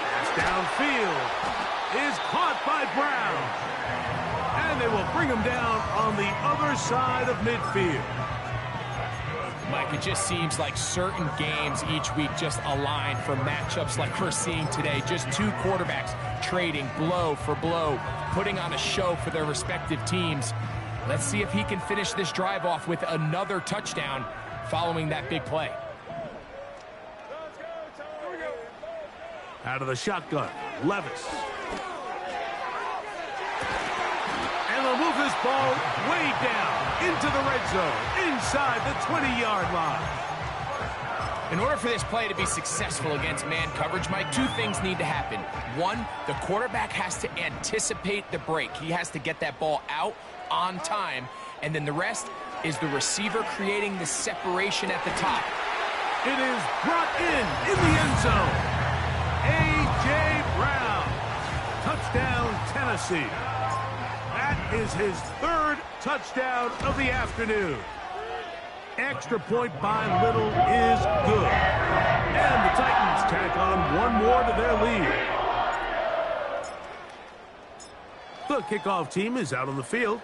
Pass downfield is caught by Brown. And they will bring him down on the other side of midfield. Mike, it just seems like certain games each week just align for matchups like we're seeing today. Just two quarterbacks trading blow for blow, putting on a show for their respective teams. Let's see if he can finish this drive off with another touchdown following that big play. Out of the shotgun, Levis. And they'll move this ball way down into the red zone, inside the 20-yard line. In order for this play to be successful against man coverage, Mike, two things need to happen. One, the quarterback has to anticipate the break. He has to get that ball out on time. And then the rest is the receiver creating the separation at the top. It is brought in the end zone. A.J. Brown. Touchdown, Tennessee. That is his third touchdown of the afternoon. Extra point by Little is good. And the Titans tack on one more to their lead. The kickoff team is out on the field.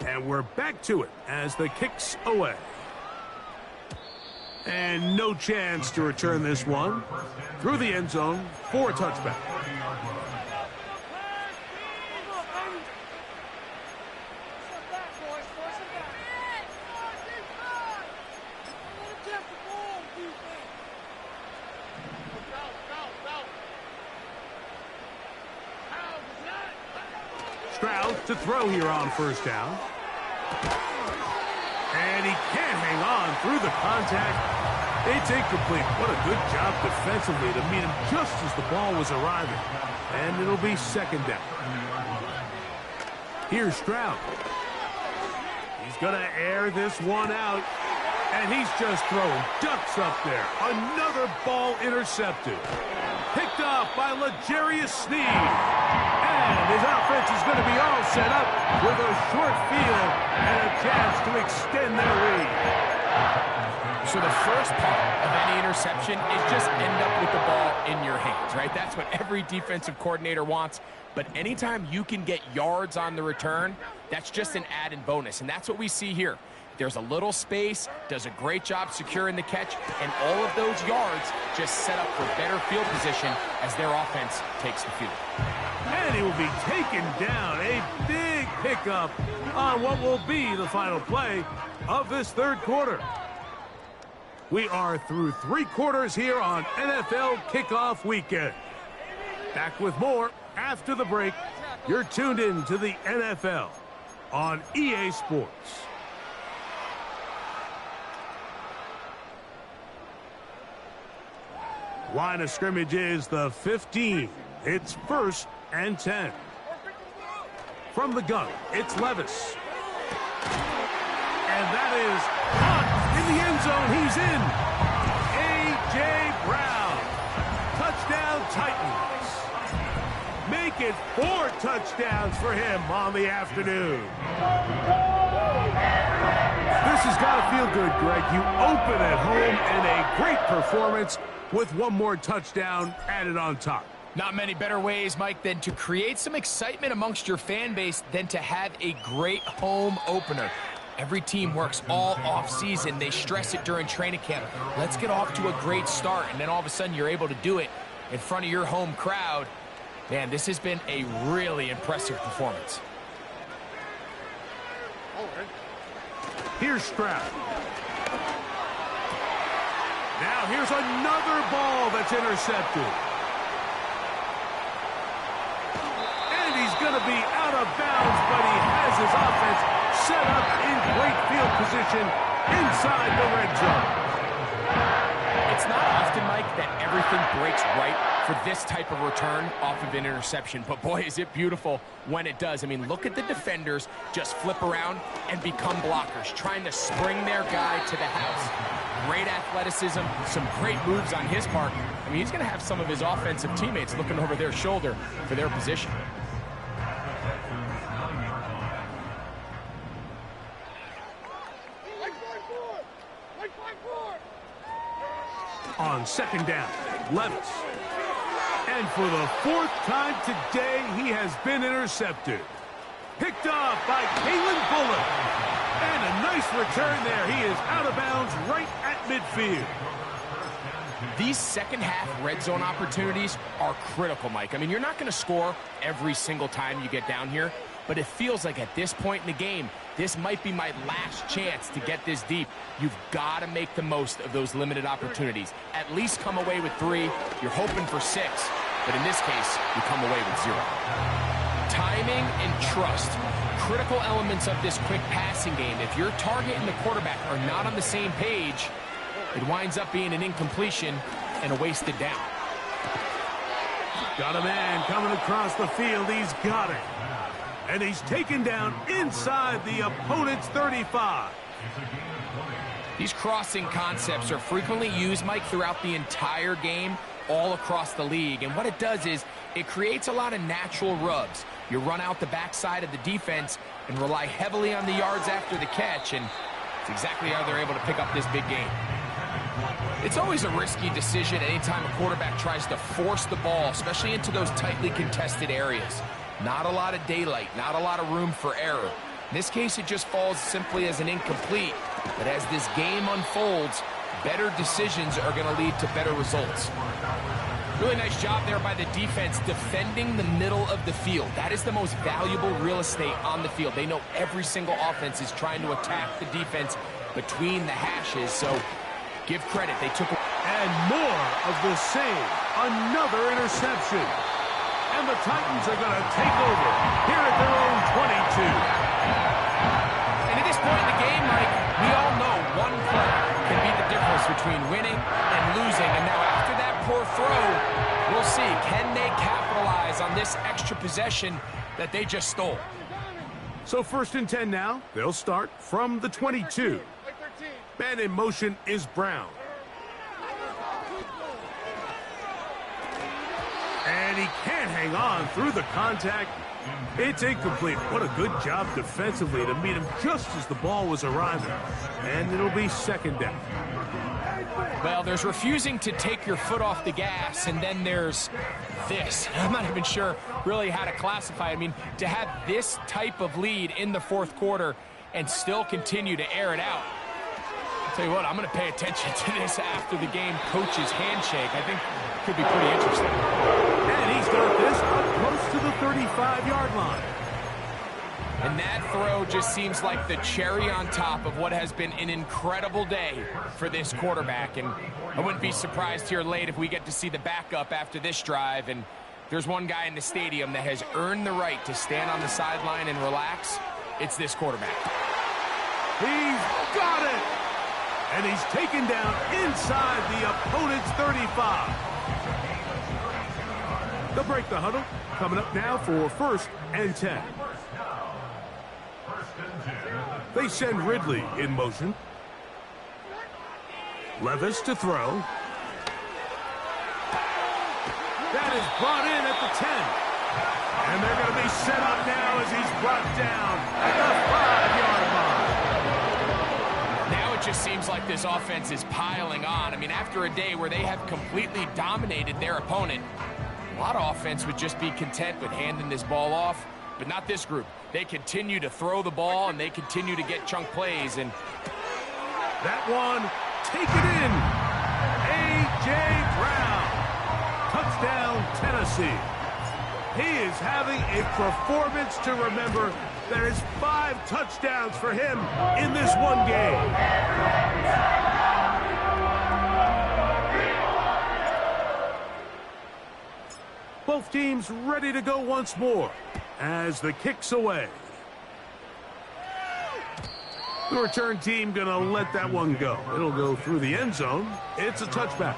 And we're back to it as the kick's away. And no chance to return this one through the end zone for a touchback. Stroud to throw here on first down. And he can't hang on through the contact. It's incomplete. What a good job defensively to meet him just as the ball was arriving. And it'll be second down. Here's Stroud. He's going to air this one out. And he's just throwing ducks up there. Another ball intercepted. Picked off by L'Jarius Sneed. And his offense is going to be all set up with a short field and a chance to extend their lead. So the first part of any interception is just end up with the ball in your hands, right? That's what every defensive coordinator wants. But anytime you can get yards on the return, that's just an added bonus. And that's what we see here. There's a little space, does a great job securing the catch, and all of those yards just set up for better field position as their offense takes the field. And he will be taken down. A big pickup on what will be the final play of this third quarter. We are through 3 quarters here on NFL Kickoff Weekend. Back with more after the break. You're tuned in to the NFL on EA Sports. Line of scrimmage is the 15. It's 1st and 10. From the gun, it's Levis. And that is caught in the end zone. He's in. A.J. Brown. Touchdown Titans. Make it 4 touchdowns for him on the afternoon. This has got to feel good, Greg. You open at home and a great performance with one more touchdown added on top. Not many better ways, Mike, than to create some excitement amongst your fan base than to have a great home opener. Every team works all off-season. They stress it during training camp. Let's get off to a great start, and then all of a sudden you're able to do it in front of your home crowd. Man, this has been a really impressive performance. Here's Stroud. Now here's another ball that's intercepted. And he's going to be out of bounds, but he has his offense set up in great field position inside the red zone. It's not often, Mike, that everything breaks right for this type of return off of an interception. But boy, is it beautiful when it does. I mean, look at the defenders just flip around and become blockers, trying to spring their guy to the house. Great athleticism, some great moves on his part. I mean, he's going to have some of his offensive teammates looking over their shoulder for their position. On second down, Levis. And for the fourth time today, he has been intercepted. Picked off by Kalen Bullock. And a nice return there. He is out of bounds right at midfield. These second-half red zone opportunities are critical, Mike. I mean, you're not going to score every single time you get down here, but it feels like at this point in the game, this might be my last chance to get this deep. You've got to make the most of those limited opportunities. At least come away with 3. You're hoping for 6, but in this case, you come away with 0. Timing and trust, critical elements of this quick passing game. If your target and the quarterback are not on the same page, it winds up being an incompletion and a wasted down. Got a man coming across the field. He's got it. And he's taken down inside the opponent's 35. These crossing concepts are frequently used, Mike, throughout the entire game, all across the league. And what it does is it creates a lot of natural rubs. You run out the backside of the defense and rely heavily on the yards after the catch, and it's exactly how they're able to pick up this big game. It's always a risky decision anytime a quarterback tries to force the ball, especially into those tightly contested areas. Not a lot of daylight, not a lot of room for error. In this case, it just falls simply as an incomplete. But as this game unfolds, better decisions are going to lead to better results. Really nice job there by the defense defending the middle of the field. That is the most valuable real estate on the field. They know every single offense is trying to attack the defense between the hashes, so give credit. They took... And more of the same. Another interception. And the Titans are going to take over here at their own 22. And at this point in the game, Mike, we all know one play can be the difference between winning and losing. And now after that poor throw, we'll see, can they capitalize on this extra possession that they just stole? So 1st and 10 now. They'll start from the 22. Man in motion is Brown. And he can't hang on through the contact. It's incomplete. What a good job defensively to meet him just as the ball was arriving. And it'll be 2nd down. Well, there's refusing to take your foot off the gas, and then there's this. I'm not even sure really how to classify it. I mean, to have this type of lead in the 4th quarter and still continue to air it out. I'll tell you what, I'm going to pay attention to this after the game coach's handshake. I think it could be pretty interesting. And he's got this up close to the 35-yard line. And that throw just seems like the cherry on top of what has been an incredible day for this quarterback. And I wouldn't be surprised here late if we get to see the backup after this drive. And there's one guy in the stadium that has earned the right to stand on the sideline and relax. It's this quarterback. He's got it! And he's taken down inside the opponent's 35. They'll break the huddle. Coming up now for 1st and 10. They send Ridley in motion. Levis to throw. That is brought in at the 10. And they're going to be set up now as he's brought down at the 5-yard line. Now it just seems like this offense is piling on. I mean, after a day where they have completely dominated their opponent, a lot of offense would just be content with handing this ball off, but not this group. They continue to throw the ball, and they continue to get chunk plays, and that one, take it in. A.J. Brown. Touchdown, Tennessee. He is having a performance to remember. There is 5 touchdowns for him in this one game. Both teams ready to go once more as the kick's away. The return team going to let that one go. It'll go through the end zone. It's a touchback.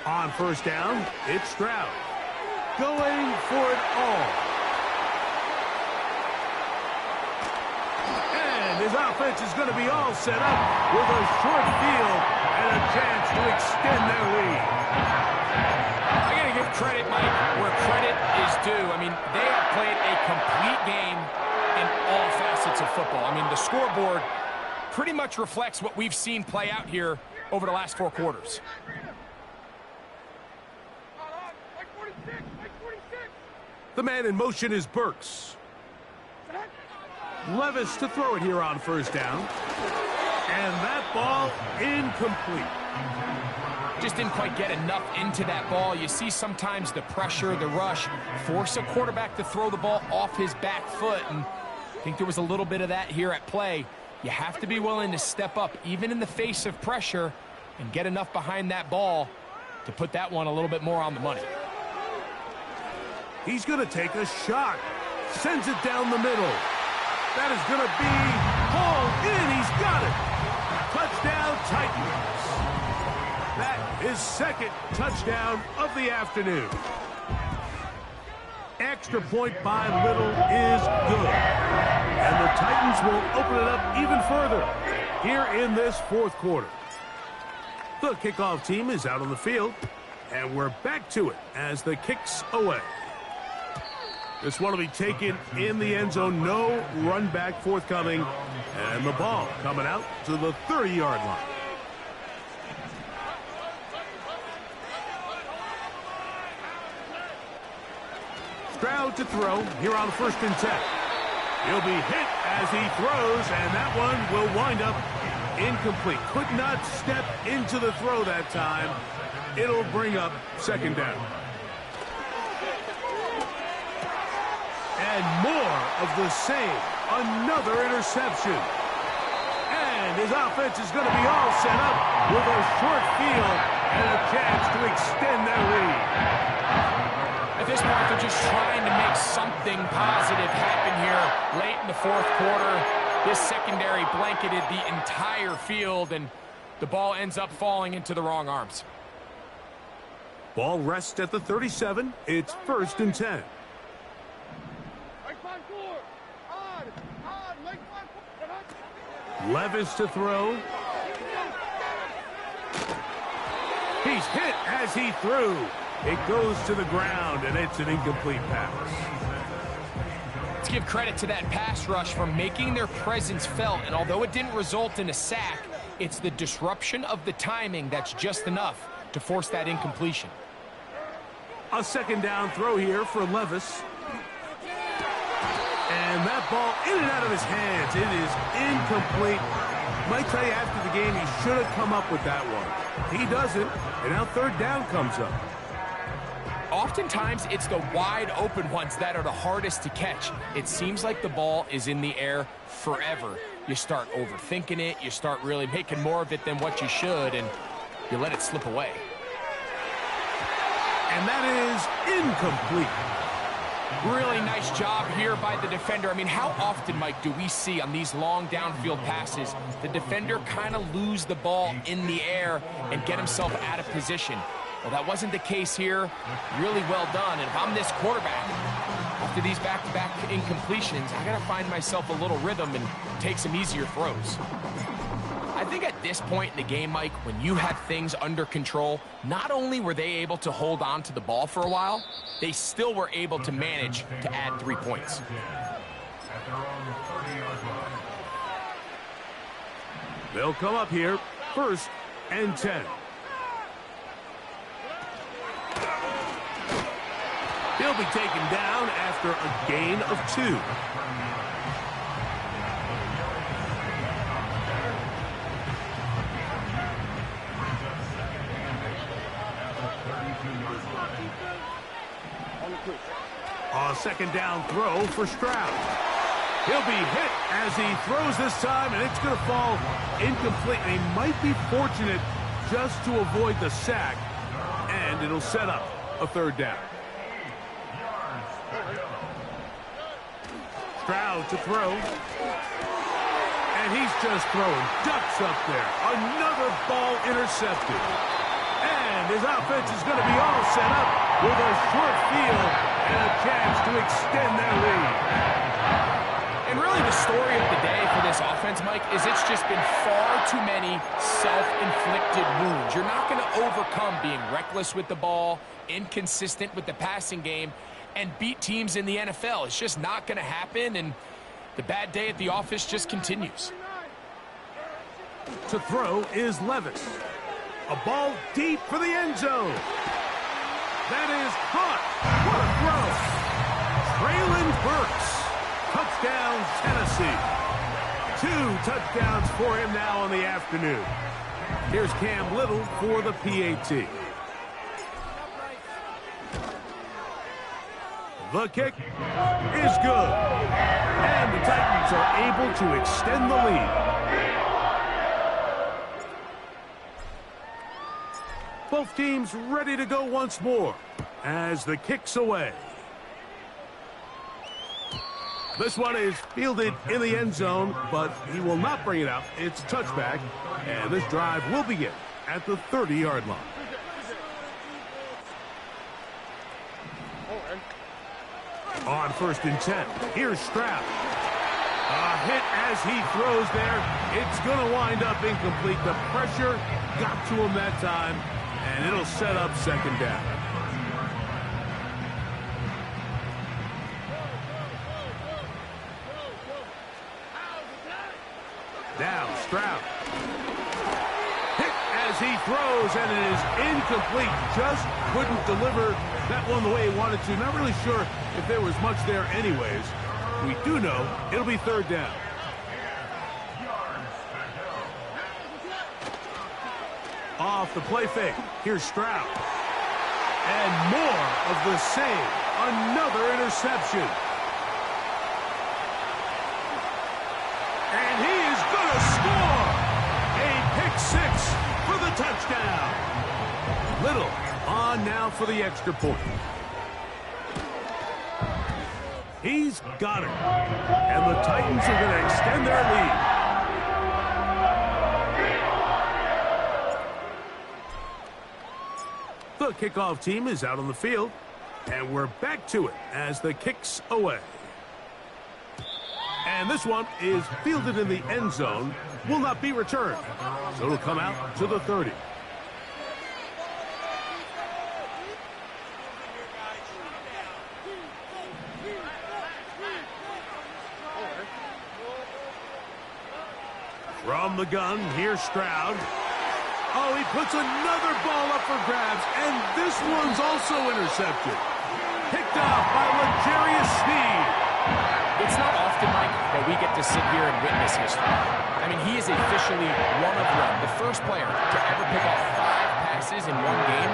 On 1st down, it's Stroud. Going for it all. And his offense is going to be all set up with a short field and a chance to extend their lead. I gotta give credit, Mike, where credit is due. I mean, they have played a complete game in all facets of football. I mean, the scoreboard pretty much reflects what we've seen play out here over the last 4 quarters. The man in motion is Burks. Levis to throw it here on first down. And that ball incomplete. Just didn't quite get enough into that ball. You see sometimes the pressure, the rush, force a quarterback to throw the ball off his back foot. And I think there was a little bit of that here at play. You have to be willing to step up, even in the face of pressure, and get enough behind that ball to put that one a little bit more on the money. He's going to take a shot. Sends it down the middle. That is going to be hauled in. He's got it. Touchdown, Titans. That is second touchdown of the afternoon. Extra point by Little is good. And the Titans will open it up even further here in this fourth quarter. The kickoff team is out on the field, and we're back to it as the kick's away. This one will be taken in the end zone. No run back forthcoming. And the ball coming out to the 30-yard line. Stroud to throw here on 1st and 10. He'll be hit as he throws, and that one will wind up incomplete. Could not step into the throw that time. It'll bring up 2nd down. And more of the same. Another interception. And his offense is going to be all set up with a short field and a chance to extend their lead. At this point, they're just trying to make something positive happen here late in the 4th quarter. This secondary blanketed the entire field, and the ball ends up falling into the wrong arms. Ball rests at the 37. It's 1st and 10. Levis to throw. He's hit as he threw. It goes to the ground, and it's an incomplete pass. Let's give credit to that pass rush for making their presence felt, and although it didn't result in a sack, it's the disruption of the timing that's just enough to force that incompletion. A 2nd down throw here for Levis. And that ball in and out of his hands. It is incomplete. Might tell you after the game he should have come up with that one. He doesn't, and now 3rd down comes up. Oftentimes, it's the wide open ones that are the hardest to catch. It seems like the ball is in the air forever. You start overthinking it. You start really making more of it than what you should, and you let it slip away. And that is incomplete. Really nice job here by the defender. I mean, how often, Mike, do we see on these long downfield passes the defender kind of lose the ball in the air and get himself out of position? Well, that wasn't the case here. Really well done. And if I'm this quarterback, after these back-to-back incompletions, I got to find myself a little rhythm and take some easier throws. I think at this point in the game, Mike, when you have things under control, not only were they able to hold on to the ball for a while, they still were able to manage to add 3 points. They'll come up here, 1st and 10. He'll be taken down after a gain of 2. A 2nd down throw for Stroud. He'll be hit as he throws this time, and it's going to fall incomplete. He might be fortunate just to avoid the sack, and it'll set up a 3rd down. Stroud to throw. And he's just throwing ducks up there. Another ball intercepted. And his offense is going to be all set up with a short field and a chance to extend their lead. And really the story of the day for this offense, Mike, is it's just been far too many self-inflicted wounds. You're not going to overcome being reckless with the ball, inconsistent with the passing game, and beat teams in the NFL. It's just not going to happen, and the bad day at the office just continues. To throw is Levis. A ball deep for the end zone. That is caught. What a throw. Traylon Burks. Touchdown, Tennessee. 2 touchdowns for him now on the afternoon. Here's Cam Little for the PAT. The kick is good. And the Titans are able to extend the lead. Both teams ready to go once more as the kick's away. This one is fielded in the end zone, but he will not bring it out. It's a touchback, and this drive will begin at the 30-yard line. On 1st and 10, here's Stroud. A hit as he throws there. It's going to wind up incomplete. The pressure got to him that time, and it'll set up 2nd down. Now Stroud. Hit as he throws, and it is incomplete. Just couldn't deliver that one the way he wanted to. Not really sure if there was much there anyways. We do know it'll be 3rd down. Off the play fake. Here's Stroud. And more of the same. Another interception. And he is going to score. A pick 6 for the touchdown. Little on now for the extra point. He's got it. And the Titans are going to extend their lead. The kickoff team is out on the field, and we're back to it as the kick's away. And this one is fielded in the end zone, will not be returned, so it'll come out to the 30. From the gun, here's Stroud. Oh, he puts another ball up for grabs, and this one's also intercepted. Picked off by L'Jarius Sneed. It's not often, Mike, that we get to sit here and witness history. I mean, he is officially one of one, the first player to ever pick off 5 passes in one game.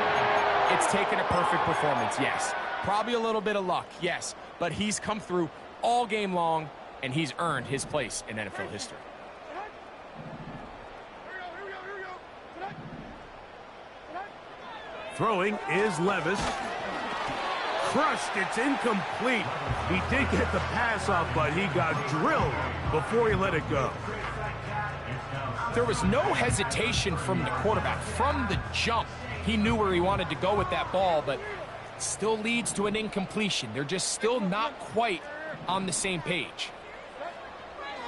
It's taken a perfect performance, yes. Probably a little bit of luck, yes. But he's come through all game long, and he's earned his place in NFL history. Throwing is Levis. Crushed, it's incomplete. He did get the pass off, but he got drilled before he let it go. There was no hesitation from the quarterback. From the jump, he knew where he wanted to go with that ball, but still leads to an incompletion. They're just still not quite on the same page.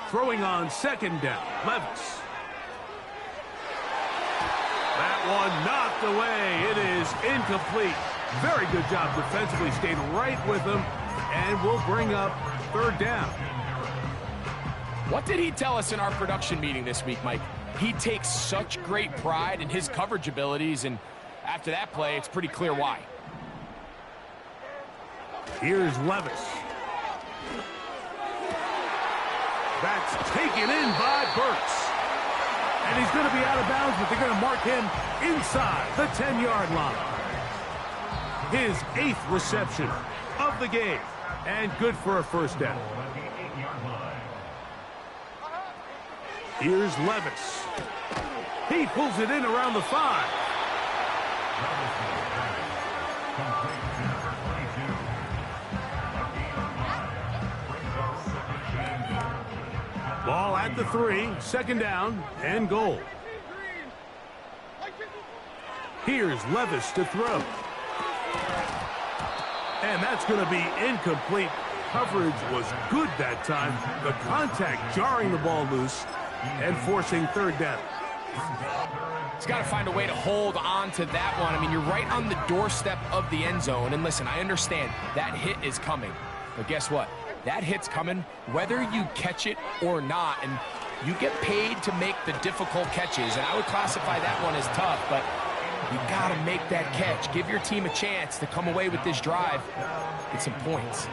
Throwing on 2nd down, Levis. That one knocked away. It is incomplete. Very good job defensively. Stayed right with him and will bring up 3rd down. What did he tell us in our production meeting this week, Mike? He takes such great pride in his coverage abilities, and after that play, it's pretty clear why. Here's Levis. That's taken in by Burks. And he's going to be out of bounds, but they're going to mark him inside the 10-yard line. His 8th reception of the game, and good for a 1st down. Here's Levis. He pulls it in around the 5. Ball at the 3, 2nd down, and goal. Here's Levis to throw. And that's going to be incomplete. coverage was good that time. The contact jarring the ball loose and forcing third down. He's got to find a way to hold on to that one. I mean, you're right on the doorstep of the end zone. And listen, I understand that hit is coming. But guess what? That hit's coming whether you catch it or not. And you get paid to make the difficult catches. And I would classify that one as tough, but you got to make that catch. Give your team a chance to come away with this drive with some points.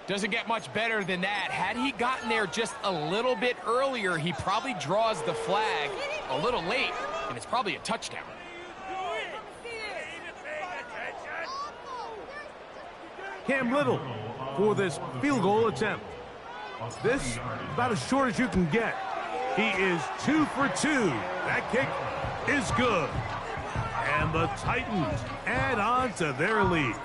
Doesn't get much better than that. Had he gotten there just a little bit earlier, he probably draws the flag a little late, and it's probably a touchdown. Cam Little for this field goal attempt. This about as short as you can get. He is 2 for 2. That kick is good. And the Titans add on to their lead.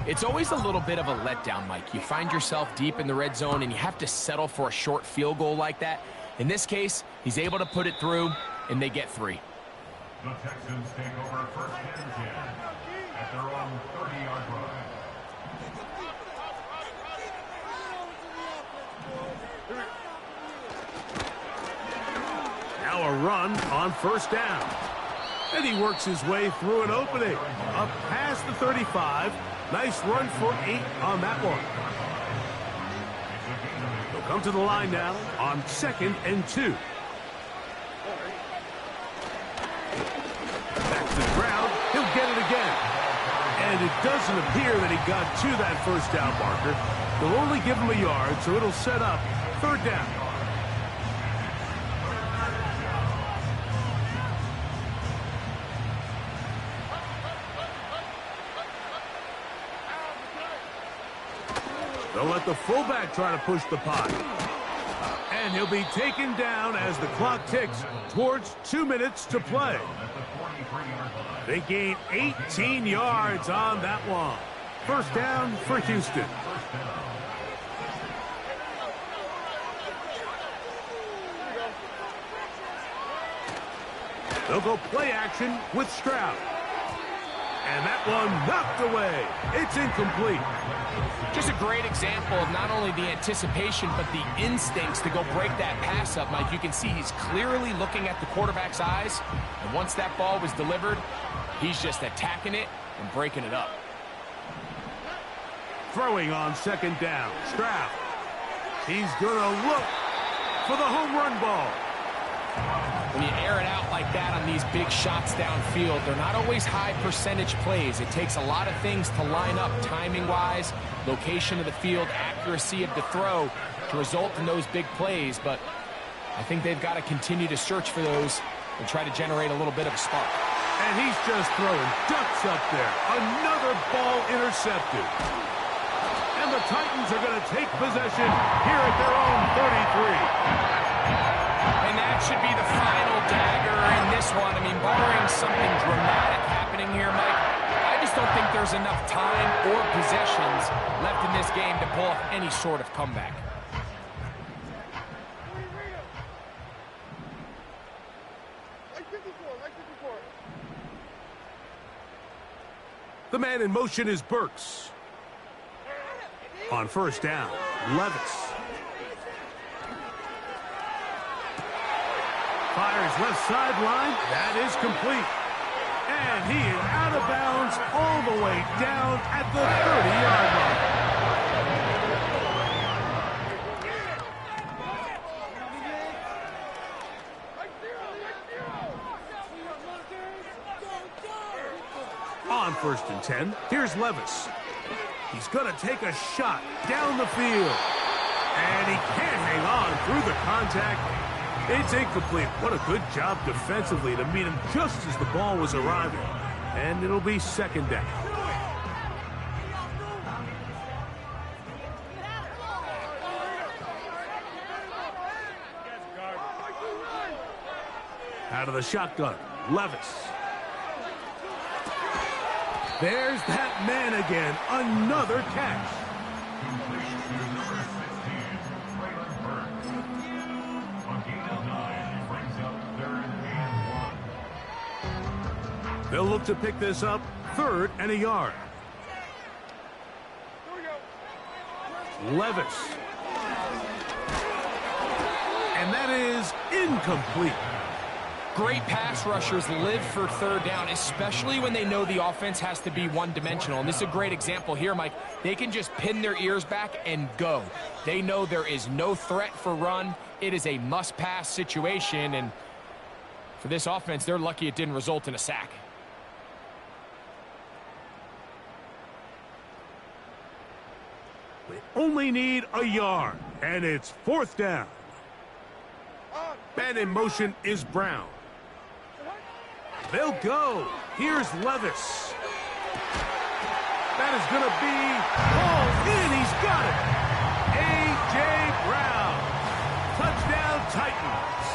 It's always a little bit of a letdown, Mike. You find yourself deep in the red zone, and you have to settle for a short field goal like that. In this case, he's able to put it through, and they get 3. The Texans take over first and 10 at their own 30-yard line. Now a run on first down. And he works his way through an opening. Up past the 35. Nice run for 8 on that one. He'll come to the line now on 2nd and 2. Back to the ground. He'll get it again. And it doesn't appear that he got to that first down marker. They'll only give him a yard, so it'll set up third down. They'll let the fullback try to push the pot. And he'll be taken down as the clock ticks towards 2 minutes to play. They gain 18 yards on that one. First down for Houston. They'll go play action with Stroud. And that one knocked away. It's incomplete. Just a great example of not only the anticipation, but the instincts to go break that pass up, Mike. You can see he's clearly looking at the quarterback's eyes. And once that ball was delivered, he's just attacking it and breaking it up. Throwing on second down. Stroud. He's going to look for the home run ball. When you air it out like that on these big shots downfield, they're not always high percentage plays. It takes a lot of things to line up timing-wise, location of the field, accuracy of the throw to result in those big plays. But I think they've got to continue to search for those and try to generate a little bit of a spark. And he's just throwing ducks up there. Another ball intercepted. And the Titans are going to take possession here at their own 33. And that should be the final dagger in this one. I mean, barring something dramatic happening here, Mike, I just don't think there's enough time or possessions left in this game to pull off any sort of comeback. The man in motion is Burks. On first down, Levis. Fires left sideline. That is complete. And he is out of bounds all the way down at the 30-yard line. On first and 10, here's Levis. He's going to take a shot down the field. And he can't hang on through the contact. It's incomplete. What a good job defensively to meet him just as the ball was arriving. And it'll be second down. Out of the shotgun, Levis. There's that man again. Another catch. They'll look to pick this up, 3rd and a yard. Levis. And that is incomplete. Great pass rushers live for third down, especially when they know the offense has to be one-dimensional. And this is a great example here, Mike. They can just pin their ears back and go. They know there is no threat for run. It is a must-pass situation, and for this offense, they're lucky it didn't result in a sack. They only need a yard, and it's fourth down. Man in motion is Brown. They'll go. Here's Levis. That is going to be balled in. He's got it. A.J. Brown. Touchdown Titans.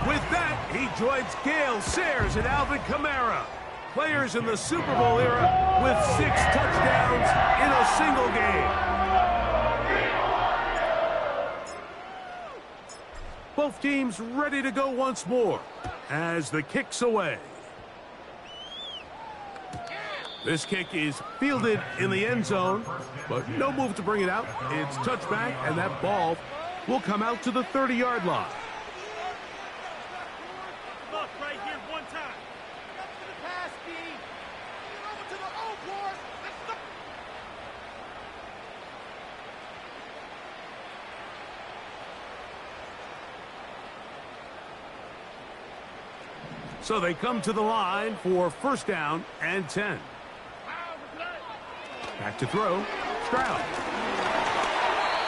With that, he joins Gale Sayers and Alvin Kamara, players in the Super Bowl era with 6 touchdowns in a single game. Both teams ready to go once more as the kick's away. This kick is fielded in the end zone, but no move to bring it out. It's touchback, and that ball will come out to the 30-yard line. Look, right here, one time. Up to the pass, B. Over to the O board. Let's go. So they come to the line for first down and 10. Back to throw. Stroud.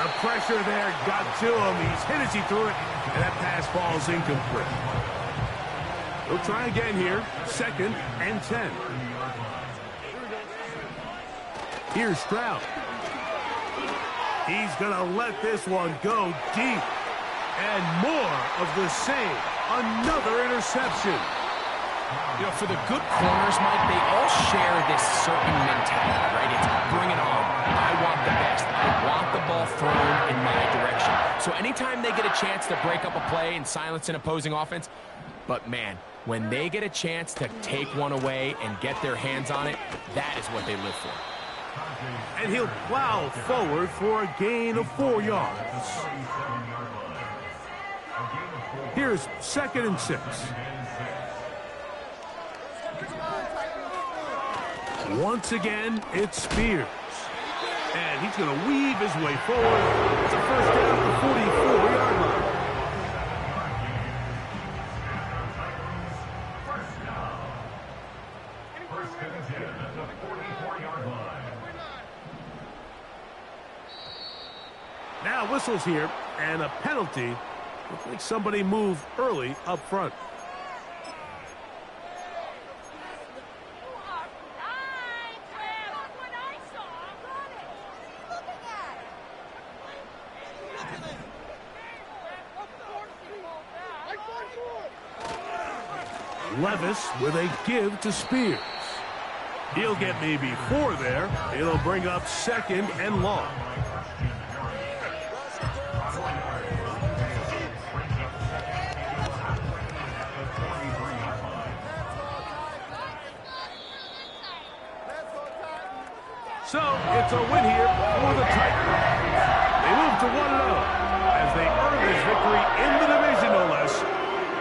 The pressure there got to him. He's hit as he threw it, and that pass falls incomplete. They'll try again here. Second and 10. Here's Stroud. He's going to let this one go deep. And more of the same. Another interception. You know, for the good corners, Mike, they all share this certain mentality, right? It's bring it on. I want the best. I want the ball thrown in my direction. So anytime they get a chance to break up a play and silence an opposing offense, but man, when they get a chance to take one away and get their hands on it, that is what they live for. And he'll plow forward for a gain of 4 yards. Here's second and 6. Once again, it's Spears. And he's going to weave his way forward. It's a first down at the 44-yard line. Now whistles here, and a penalty. Looks like somebody moved early up front. Levis with a give to Spears. He'll get maybe 4 there. It'll bring up second and long. So it's a win here for the Titans. They move to 1-0 as they earn this victory in the division, no less,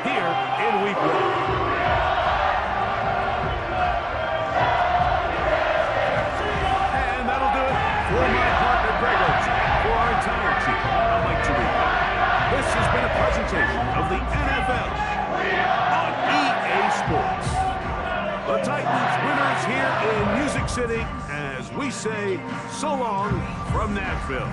here in Week 1. For my partner, Greg Oates, for our entire team, I'd like to read. This has been a presentation of the NFL on EA Sports. The Titans winners here in Music City as we say so long from Nashville.